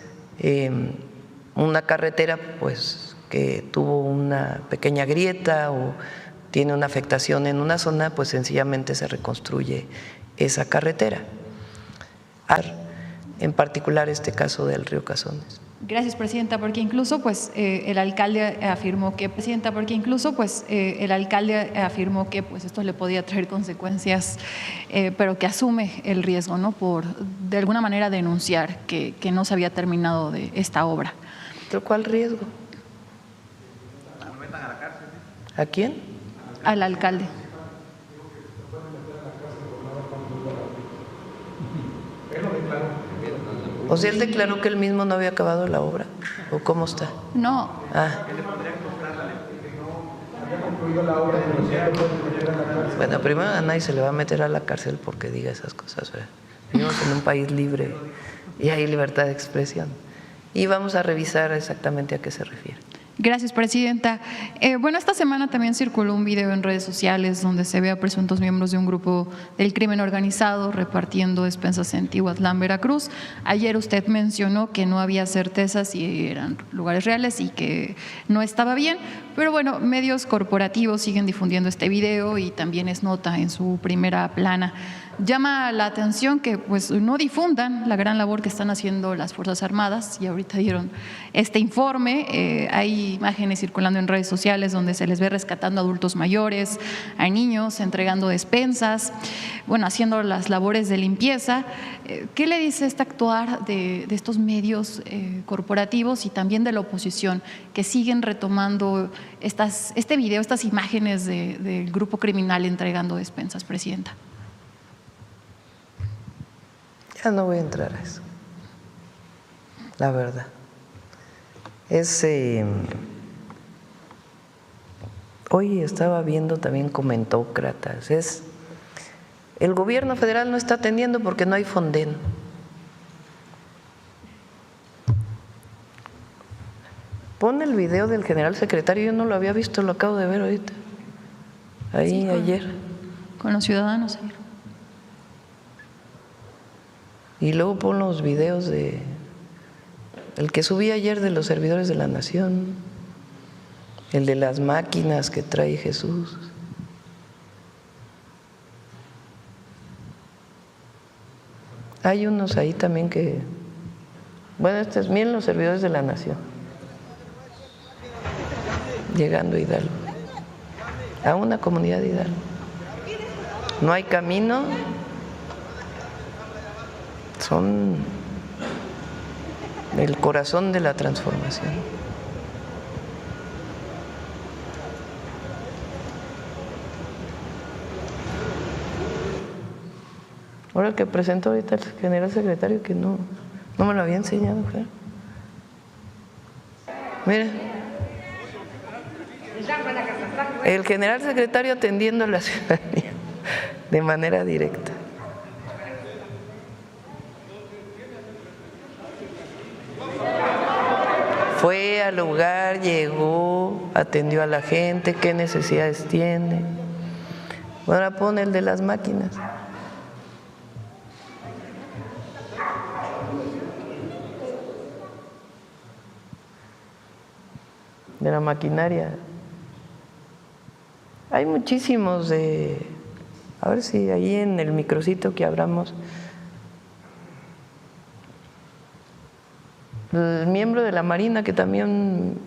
una carretera pues que tuvo una pequeña grieta o tiene una afectación en una zona, pues sencillamente se reconstruye esa carretera. En particular este caso del río Cazones. Gracias, Presidenta, porque incluso pues el alcalde afirmó que pues esto le podía traer consecuencias, pero que asume el riesgo, ¿no? Por de alguna manera denunciar que no se había terminado de esta obra. ¿Pero cuál riesgo? ¿A quién? Al alcalde. O sea, él declaró que él mismo no había acabado la obra, ¿o cómo está? No, Ah. Bueno, primero a nadie se le va a meter a la cárcel porque diga esas cosas, ¿verdad? Vivimos en un país libre y hay libertad de expresión. Y vamos a revisar exactamente a qué se refiere. gracias, presidenta. Bueno, esta semana también circuló un video en redes sociales donde se ve a presuntos miembros de un grupo del crimen organizado repartiendo despensas en Tihuatlán, Veracruz. Ayer usted mencionó que no había certeza si eran lugares reales y que no estaba bien, pero bueno, medios corporativos siguen difundiendo este video y también es nota en su primera plana. Llama la atención que pues no difundan la gran labor que están haciendo las Fuerzas Armadas, y ahorita dieron este informe. Hay imágenes circulando en redes sociales donde se les ve rescatando a adultos mayores, a niños, entregando despensas, bueno, haciendo las labores de limpieza. ¿Qué le dice este actuar de estos medios corporativos y también de la oposición que siguen retomando este video, estas imágenes del grupo criminal entregando despensas, presidenta? Ya no voy a entrar a eso, la verdad. Hoy estaba viendo también comentócratas. El gobierno federal no está atendiendo porque no hay Fonden. Pon el video del general secretario, yo no lo había visto, lo acabo de ver ahorita, ahí sí, ayer. Con los ciudadanos ayer. Y luego pon los videos el que subí ayer de los servidores de la nación, el de las máquinas que trae Jesús. Hay unos ahí también que, bueno, miren los servidores de la nación, llegando a Hidalgo, a una comunidad de Hidalgo. No hay camino. Son el corazón de la transformación. Ahora el que presentó ahorita el general secretario, que no me lo había enseñado, claro. Mira, el general secretario atendiendo a la ciudadanía de manera directa. Fue al lugar, llegó, atendió a la gente, qué necesidades tiene. Ahora pone el de las máquinas. De la maquinaria. Hay muchísimos a ver si ahí en el microcito que abramos. El miembro de la Marina que también,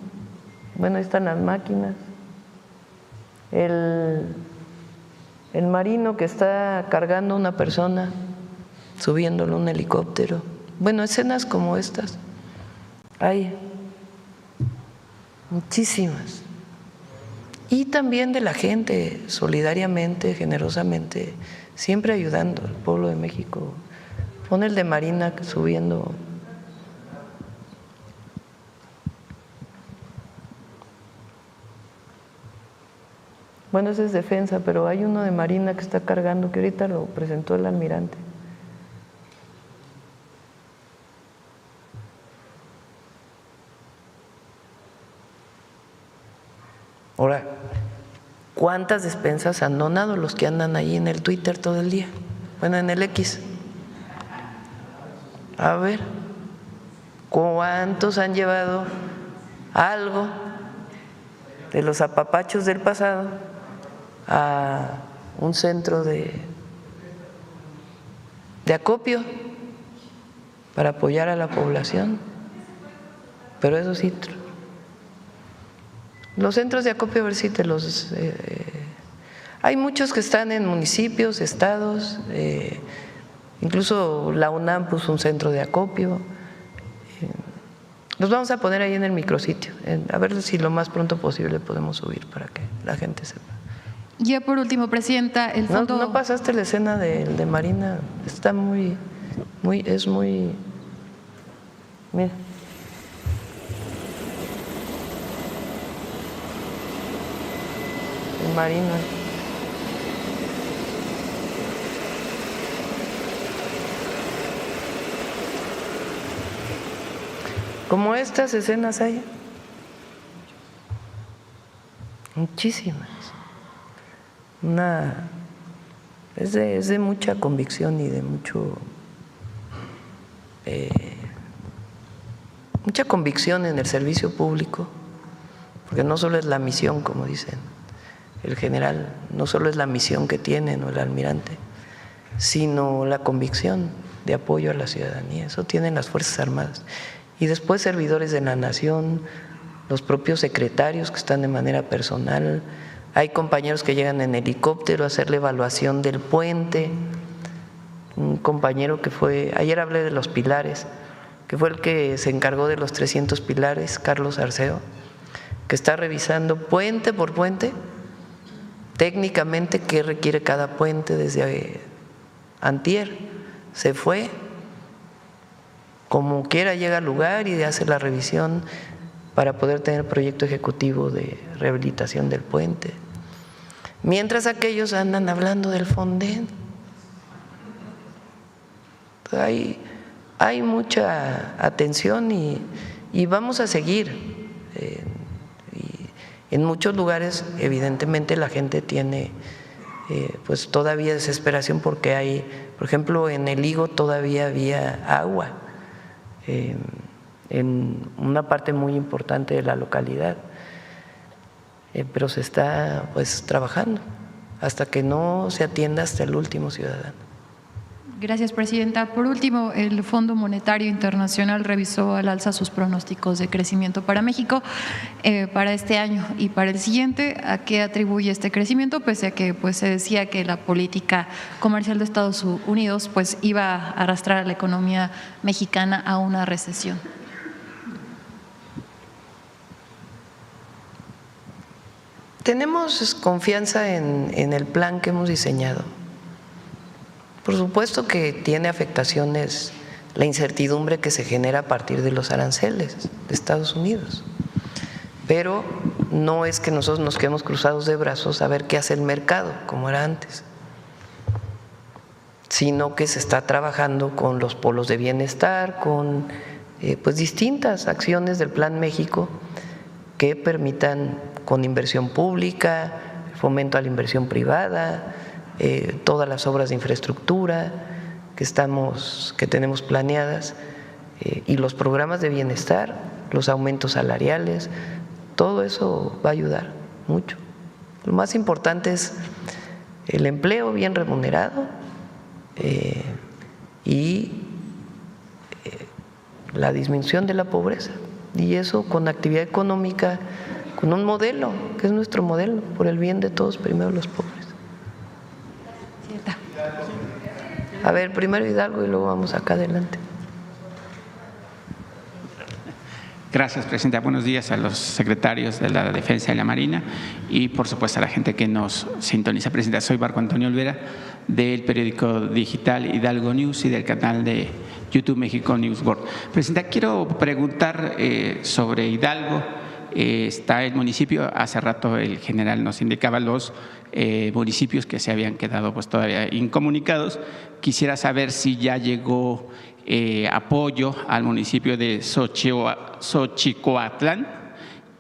bueno, ahí están las máquinas. El marino que está cargando a una persona, subiéndolo a un helicóptero. Bueno, escenas como estas. Hay muchísimas. Y también de la gente, solidariamente, generosamente, siempre ayudando al pueblo de México. Pon el de Marina subiendo. Bueno, ese es defensa, pero hay uno de Marina que está cargando, que ahorita lo presentó el almirante. Ahora, ¿cuántas despensas han donado los que andan ahí en el Twitter todo el día? Bueno, en el X. A ver, ¿cuántos han llevado algo de los apapachos del pasado a un centro de acopio para apoyar a la población? Pero eso sí, los centros de acopio, a ver si te los… hay muchos que están en municipios, estados, incluso la UNAM puso un centro de acopio. Los vamos a poner ahí en el micrositio, a ver si lo más pronto posible podemos subir para que la gente sepa. Ya por último, presidenta, el fondo… ¿No pasaste la escena de Marina? Está muy Mira. El marino. Como estas escenas hay muchísimas. Es de mucha convicción y de mucha convicción en el servicio público, porque no solo es la misión, como dicen el general, no solo es la misión que tienen o el almirante, sino la convicción de apoyo a la ciudadanía. Eso tienen las Fuerzas Armadas. Y después servidores de la nación, los propios secretarios que están de manera personal. Hay compañeros que llegan en helicóptero a hacer la evaluación del puente. Un compañero que fue, ayer hablé de los pilares, que fue el que se encargó de los 300 pilares, Carlos Arceo, que está revisando puente por puente, técnicamente qué requiere cada puente. Desde antier se fue, como quiera llega al lugar y hace la revisión para poder tener proyecto ejecutivo de rehabilitación del puente. Mientras aquellos andan hablando del Fonden. Hay mucha atención y vamos a seguir. En muchos lugares, evidentemente, la gente tiene pues todavía desesperación porque hay, por ejemplo, en el Higo todavía había agua en una parte muy importante de la localidad, pero se está pues trabajando hasta que no se atienda hasta el último ciudadano. Gracias, presidenta. Por último, el Fondo Monetario Internacional revisó al alza sus pronósticos de crecimiento para México para este año y para el siguiente. ¿A qué atribuye este crecimiento? Pese a que pues, se decía que la política comercial de Estados Unidos pues, iba a arrastrar a la economía mexicana a una recesión. Tenemos confianza en el plan que hemos diseñado. Por supuesto que tiene afectaciones la incertidumbre que se genera a partir de los aranceles de Estados Unidos, pero no es que nosotros nos quedemos cruzados de brazos a ver qué hace el mercado, como era antes, sino que se está trabajando con los polos de bienestar, con pues distintas acciones del Plan México que permitan, con inversión pública, fomento a la inversión privada, todas las obras de infraestructura que tenemos planeadas y los programas de bienestar, los aumentos salariales, todo eso va a ayudar mucho. Lo más importante es el empleo bien remunerado y la disminución de la pobreza, y eso con actividad económica, con un modelo que es nuestro modelo, por el bien de todos, primero los pobres. A ver, primero Hidalgo y luego vamos acá adelante. Gracias, presidenta. Buenos días a los secretarios de la Defensa y la Marina y, por supuesto, a la gente que nos sintoniza. Presidenta, soy Marco Antonio Olvera, del periódico digital Hidalgo News y del canal de YouTube México News World. Presidenta, quiero preguntar sobre Hidalgo. Está el municipio, hace rato el general nos indicaba los municipios que se habían quedado pues todavía incomunicados. Quisiera saber si ya llegó apoyo al municipio de Xochicoatlán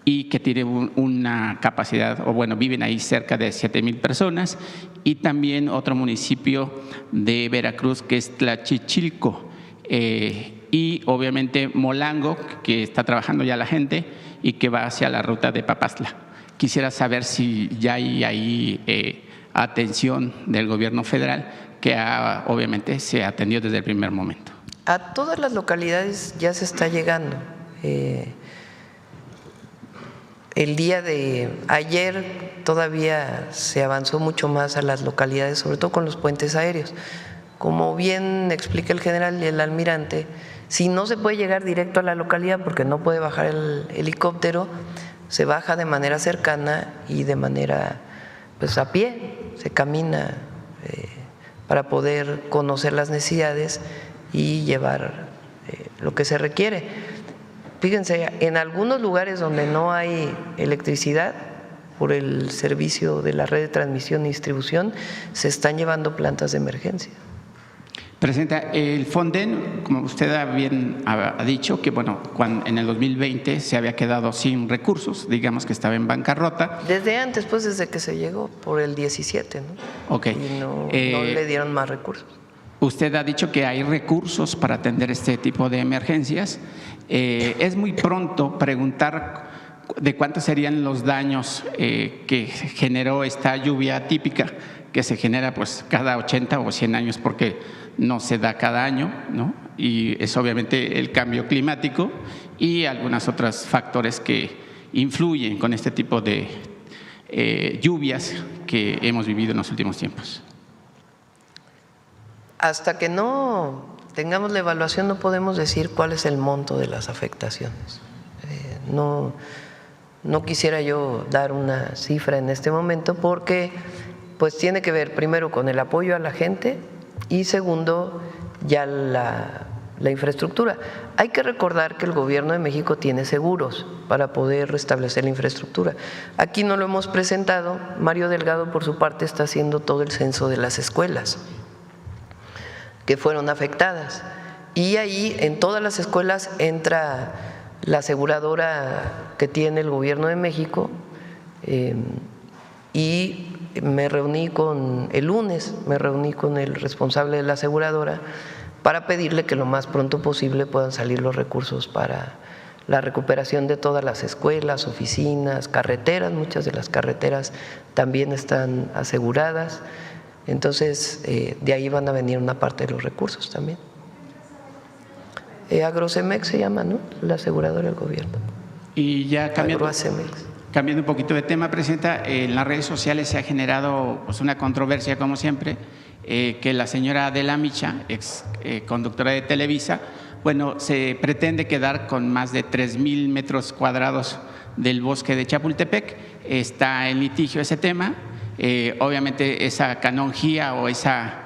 y que tiene una capacidad, o bueno, viven ahí cerca de 7,000 personas, y también otro municipio de Veracruz que es Tlachichilco, y obviamente Molango, que está trabajando ya la gente y que va hacia la ruta de Papazla. Quisiera saber si ya hay ahí atención del gobierno federal, que obviamente se atendió desde el primer momento. A todas las localidades ya se está llegando. El día de ayer todavía se avanzó mucho más a las localidades, sobre todo con los puentes aéreos. Como bien explica el general y el almirante, si no se puede llegar directo a la localidad porque no puede bajar el helicóptero, se baja de manera cercana y de manera pues a pie, se camina para poder conocer las necesidades y llevar lo que se requiere. Fíjense, en algunos lugares donde no hay electricidad por el servicio de la red de transmisión y distribución, se están llevando plantas de emergencia. Presidenta, el Fonden, como usted bien ha dicho, que bueno, en el 2020 se había quedado sin recursos, digamos que estaba en bancarrota. Desde antes, pues desde que se llegó, por el 17, ¿no? Ok. Y no le dieron más recursos. Usted ha dicho que hay recursos para atender este tipo de emergencias. Es muy pronto preguntar de cuántos serían los daños que generó esta lluvia típica que se genera pues cada 80 o 100 años porque no se da cada año, ¿no? Y es obviamente el cambio climático y algunos otros factores que influyen con este tipo de lluvias que hemos vivido en los últimos tiempos. Hasta que no tengamos la evaluación no podemos decir cuál es el monto de las afectaciones. No quisiera yo dar una cifra en este momento porque pues tiene que ver primero con el apoyo a la gente y segundo ya la infraestructura. Hay que recordar que el Gobierno de México tiene seguros para poder restablecer la infraestructura. Aquí no lo hemos presentado. Mario Delgado, por su parte, está haciendo todo el censo de las escuelas que fueron afectadas. Y ahí en todas las escuelas entra la aseguradora que tiene el Gobierno de México y el lunes me reuní con el responsable de la aseguradora para pedirle que lo más pronto posible puedan salir los recursos para la recuperación de todas las escuelas, oficinas, carreteras. Muchas de las carreteras también están aseguradas. Entonces, de ahí van a venir una parte de los recursos también. Agrocemex se llama, ¿no? La aseguradora del gobierno. Y ya cambiando un poquito de tema, Presidenta, en las redes sociales se ha generado pues, una controversia, como siempre, que la señora Adela Micha, ex conductora de Televisa, bueno, se pretende quedar con más de 3,000 metros cuadrados del bosque de Chapultepec. Está en litigio ese tema. Obviamente esa canonjía o esa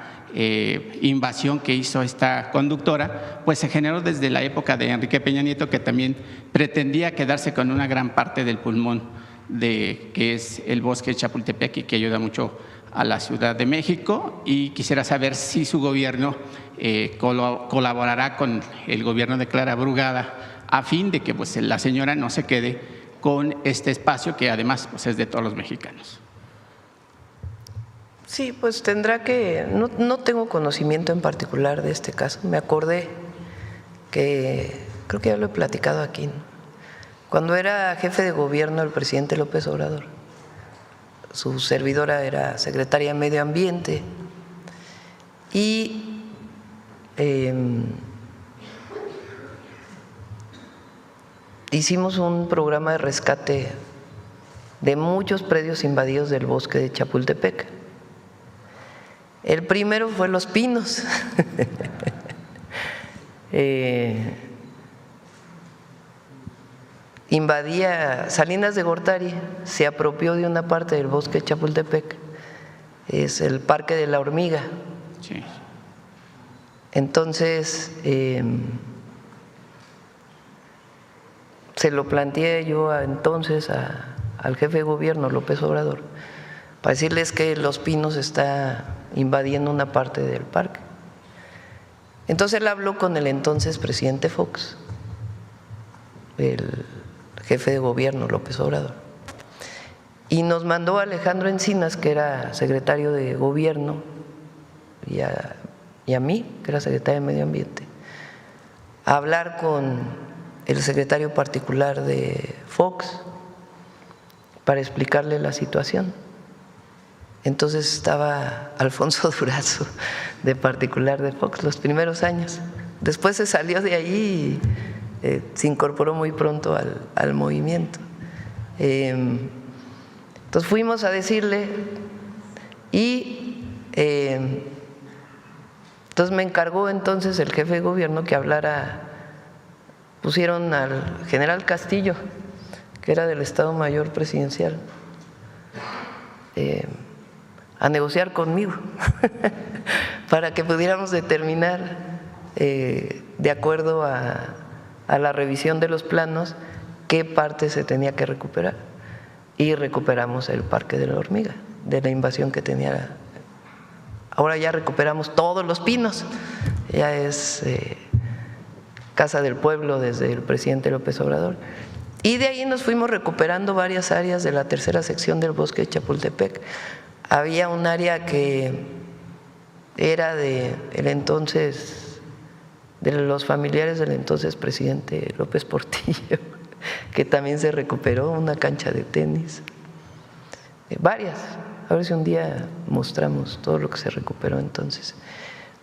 invasión que hizo esta conductora, pues se generó desde la época de Enrique Peña Nieto, que también pretendía quedarse con una gran parte del pulmón que es el bosque de Chapultepec y que ayuda mucho a la Ciudad de México. Y quisiera saber si su gobierno colaborará con el gobierno de Clara Brugada a fin de que pues, la señora no se quede con este espacio que además pues, es de todos los mexicanos. Sí, pues tendrá que… No tengo conocimiento en particular de este caso. Me acordé que, creo que ya lo he platicado aquí, ¿no? Cuando era jefe de gobierno el presidente López Obrador, su servidora era secretaria de Medio Ambiente y hicimos un programa de rescate de muchos predios invadidos del bosque de Chapultepec. El primero fue Los Pinos. Invadía Salinas de Gortari, se apropió de una parte del bosque de Chapultepec, es el Parque de la Hormiga. Sí. Entonces, se lo planteé yo entonces al jefe de gobierno, López Obrador, para decirles que Los Pinos está invadiendo una parte del parque. Entonces él habló con el entonces presidente Fox, el jefe de gobierno López Obrador, y nos mandó a Alejandro Encinas, que era secretario de gobierno, y a mí, que era secretario de Medio Ambiente, a hablar con el secretario particular de Fox para explicarle la situación. Entonces estaba Alfonso Durazo, de particular de Fox, los primeros años. Después se salió de ahí y se incorporó muy pronto al movimiento. Entonces fuimos a decirle y entonces me encargó entonces el jefe de gobierno que hablara. Pusieron al general Castillo, que era del Estado Mayor Presidencial, a negociar conmigo para que pudiéramos determinar de acuerdo a la revisión de los planos, qué parte se tenía que recuperar. Y recuperamos el Parque de la Hormiga, de la invasión que tenía. Ahora ya recuperamos todos los pinos, ya es Casa del Pueblo desde el presidente López Obrador. Y de ahí nos fuimos recuperando varias áreas de la tercera sección del bosque de Chapultepec. Había un área que era de los familiares del entonces presidente López Portillo, que también se recuperó, una cancha de tenis, varias. A ver si un día mostramos todo lo que se recuperó entonces.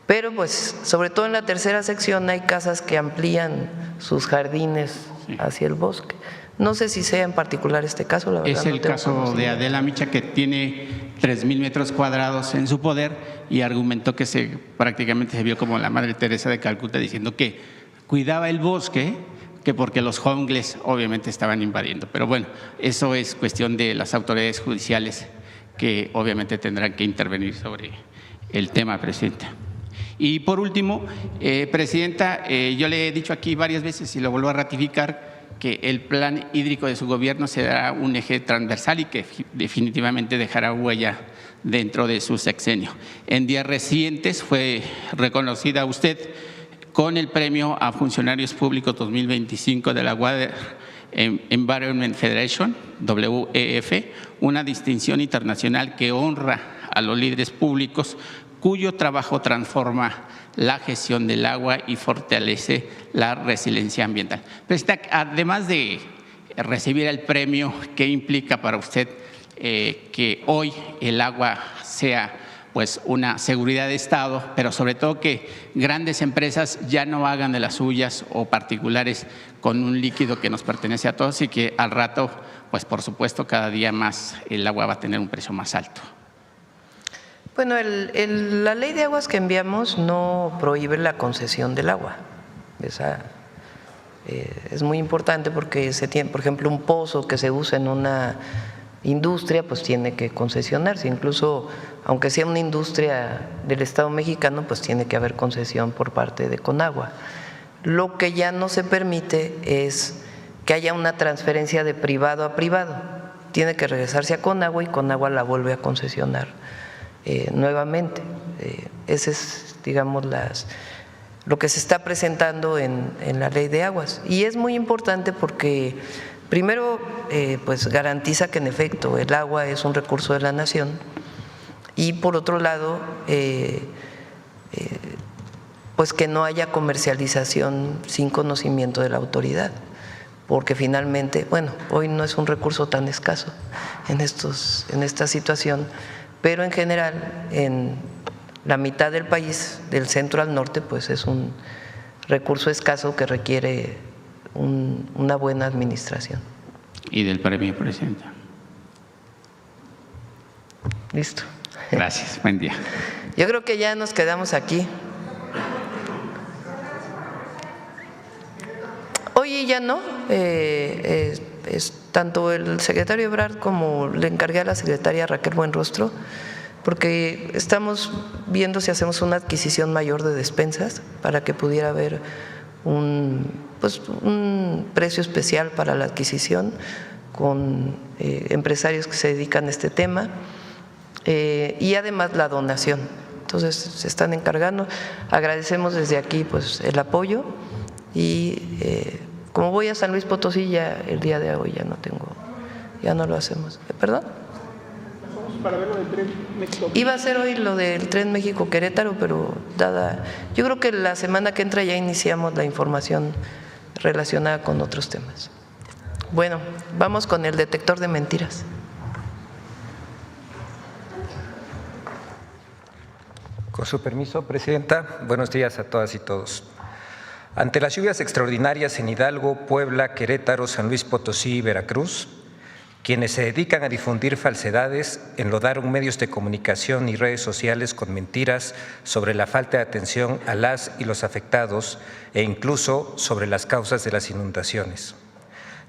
Pero pues sobre todo en la tercera sección hay casas que amplían sus jardines hacia el bosque. No sé si sea en particular este caso, la verdad. Es el caso de Adela Micha, que tiene 3,000 metros cuadrados en su poder y argumentó que prácticamente se vio como la Madre Teresa de Calcuta diciendo que cuidaba el bosque, que porque los jungles obviamente estaban invadiendo. Pero bueno, eso es cuestión de las autoridades judiciales que obviamente tendrán que intervenir sobre el tema, Presidenta. Y por último, Presidenta, yo le he dicho aquí varias veces y lo vuelvo a ratificar, que el plan hídrico de su gobierno será un eje transversal y que definitivamente dejará huella dentro de su sexenio. En días recientes fue reconocida usted con el Premio a Funcionarios Públicos 2025 de la Water Environment Federation, WEF, una distinción internacional que honra a los líderes públicos cuyo trabajo transforma la gestión del agua y fortalece la resiliencia ambiental. Presidenta, además de recibir el premio, ¿qué implica para usted que hoy el agua sea pues una seguridad de Estado, pero sobre todo que grandes empresas ya no hagan de las suyas o particulares con un líquido que nos pertenece a todos y que al rato, pues por supuesto, cada día más el agua va a tener un precio más alto? Bueno, la ley de aguas que enviamos no prohíbe la concesión del agua. Esa es muy importante porque se tiene, por ejemplo, un pozo que se usa en una industria, pues tiene que concesionarse. Incluso, aunque sea una industria del Estado mexicano, pues tiene que haber concesión por parte de Conagua. Lo que ya no se permite es que haya una transferencia de privado a privado. Tiene que regresarse a Conagua y Conagua la vuelve a concesionar nuevamente. Ese es, digamos, lo que se está presentando en la ley de aguas. Y es muy importante porque primero pues garantiza que en efecto el agua es un recurso de la nación y por otro lado pues que no haya comercialización sin conocimiento de la autoridad, porque finalmente, bueno, hoy no es un recurso tan escaso en esta situación, pero en general en la mitad del país, del centro al norte, pues es un recurso escaso que requiere una buena administración. Y del premio, Presidenta. Listo. Gracias, buen día. Yo creo que ya nos quedamos aquí. Hoy ya no, tanto el secretario Ebrard como le encargué a la secretaria Raquel Buenrostro, porque estamos viendo si hacemos una adquisición mayor de despensas para que pudiera haber un precio especial para la adquisición con empresarios que se dedican a este tema y además la donación. Entonces se están encargando. Agradecemos desde aquí pues el apoyo y como voy a San Luis Potosí ya el día de hoy ya no lo hacemos. ¿Perdón? Para ver lo del tren México. Iba a ser hoy lo del tren México-Querétaro, pero yo creo que la semana que entra ya iniciamos la información relacionada con otros temas. Bueno, vamos con el detector de mentiras. Con su permiso, Presidenta, buenos días a todas y todos. Ante las lluvias extraordinarias en Hidalgo, Puebla, Querétaro, San Luis Potosí y Veracruz, quienes se dedican a difundir falsedades enlodaron medios de comunicación y redes sociales con mentiras sobre la falta de atención a las y los afectados e incluso sobre las causas de las inundaciones.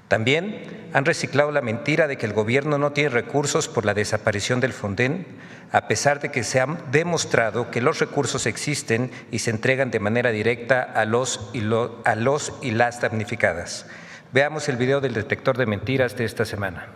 También han reciclado la mentira de que el gobierno no tiene recursos por la desaparición del Fonden, a pesar de que se ha demostrado que los recursos existen y se entregan de manera directa a los y las damnificadas. Veamos el video del detector de mentiras de esta semana.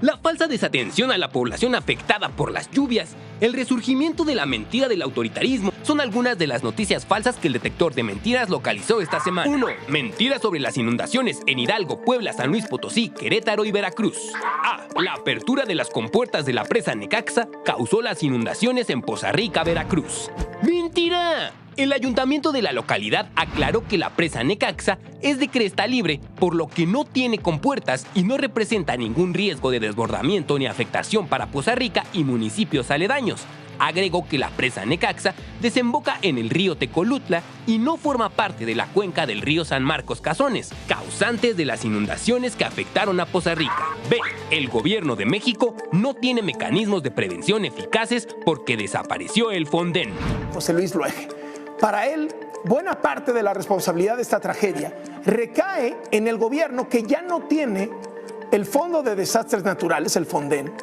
La falsa desatención a la población afectada por las lluvias, el resurgimiento de la mentira del autoritarismo son algunas de las noticias falsas que el detector de mentiras localizó esta semana. 1. Mentiras sobre las inundaciones en Hidalgo, Puebla, San Luis Potosí, Querétaro y Veracruz. A. La apertura de las compuertas de la presa Necaxa causó las inundaciones en Poza Rica, Veracruz. ¡Mentira! El ayuntamiento de la localidad aclaró que la presa Necaxa es de cresta libre, por lo que no tiene compuertas y no representa ningún riesgo de desbordamiento ni afectación para Poza Rica y municipios aledaños. Agregó que la presa Necaxa desemboca en el río Tecolutla y no forma parte de la cuenca del río San Marcos Cazones, causantes de las inundaciones que afectaron a Poza Rica. B. El gobierno de México no tiene mecanismos de prevención eficaces porque desapareció el Fonden. José Luis Luege. Para él, buena parte de la responsabilidad de esta tragedia recae en el gobierno que ya no tiene el Fondo de Desastres Naturales, el Fonden,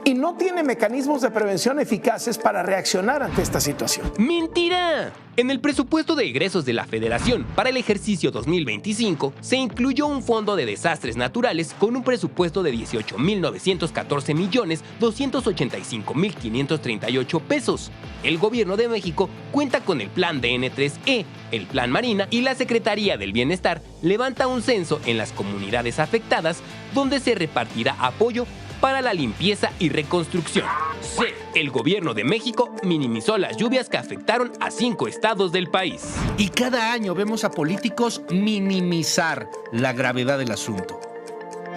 y no tiene mecanismos de prevención eficaces para reaccionar ante esta situación. ¡Mentira! En el presupuesto de egresos de la Federación para el ejercicio 2025 se incluyó un fondo de desastres naturales con un presupuesto de 18,914,285,538 pesos. El Gobierno de México cuenta con el Plan DN3E, el Plan Marina y la Secretaría del Bienestar levanta un censo en las comunidades afectadas donde se repartirá apoyo para la limpieza y reconstrucción. C. El gobierno de México minimizó las lluvias que afectaron a 5 estados del país. Y cada año vemos a políticos minimizar la gravedad del asunto.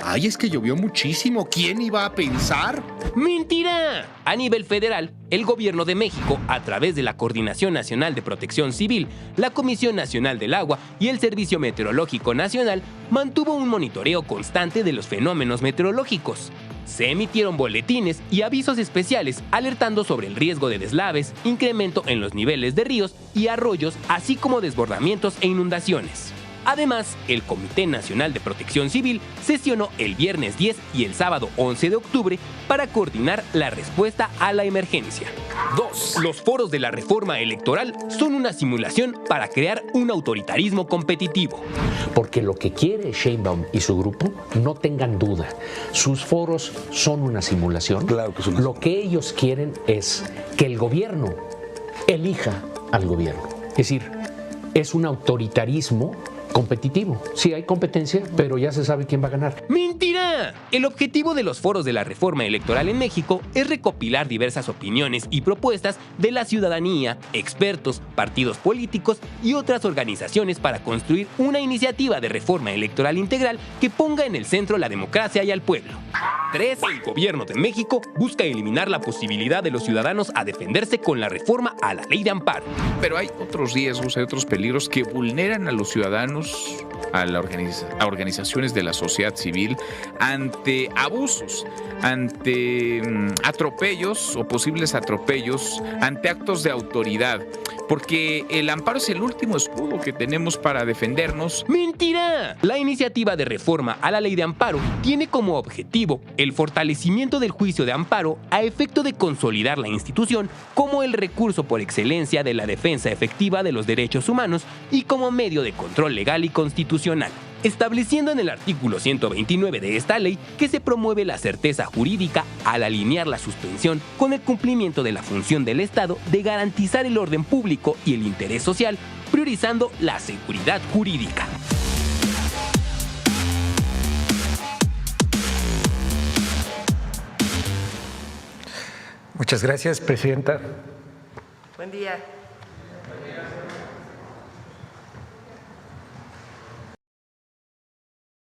Ay, es que llovió muchísimo. ¿Quién iba a pensar? ¡Mentira! A nivel federal, el Gobierno de México, a través de la Coordinación Nacional de Protección Civil, la Comisión Nacional del Agua y el Servicio Meteorológico Nacional, mantuvo un monitoreo constante de los fenómenos meteorológicos. Se emitieron boletines y avisos especiales alertando sobre el riesgo de deslaves, incremento en los niveles de ríos y arroyos, así como desbordamientos e inundaciones. Además, el Comité Nacional de Protección Civil sesionó el viernes 10 y el sábado 11 de octubre para coordinar la respuesta a la emergencia. 2. Los foros de la reforma electoral son una simulación para crear un autoritarismo competitivo. Porque lo que quiere Sheinbaum y su grupo, no tengan duda, sus foros son una simulación. Claro que son una Lo que ellos quieren es que el gobierno elija al gobierno. Es decir, es un autoritarismo competitivo. Sí, hay competencia, pero ya se sabe quién va a ganar. ¡Mentira! El objetivo de los foros de la reforma electoral en México es recopilar diversas opiniones y propuestas de la ciudadanía, expertos, partidos políticos y otras organizaciones para construir una iniciativa de reforma electoral integral que ponga en el centro la democracia y al pueblo. 3. El gobierno de México busca eliminar la posibilidad de los ciudadanos a defenderse con la reforma a la ley de amparo. Pero hay otros riesgos, hay otros peligros que vulneran a los ciudadanos, a organizaciones de la sociedad civil ante abusos, ante atropellos o posibles atropellos, ante actos de autoridad, porque el amparo es el último escudo que tenemos para defendernos. ¡Mentira! La iniciativa de reforma a la ley de amparo tiene como objetivo el fortalecimiento del juicio de amparo a efecto de consolidar la institución como el recurso por excelencia de la defensa efectiva de los derechos humanos y como medio de control legal y constitucional, estableciendo en el artículo 129 de esta ley que se promueve la certeza jurídica al alinear la suspensión con el cumplimiento de la función del Estado de garantizar el orden público y el interés social, priorizando la seguridad jurídica. Muchas gracias, Presidenta. Buen día.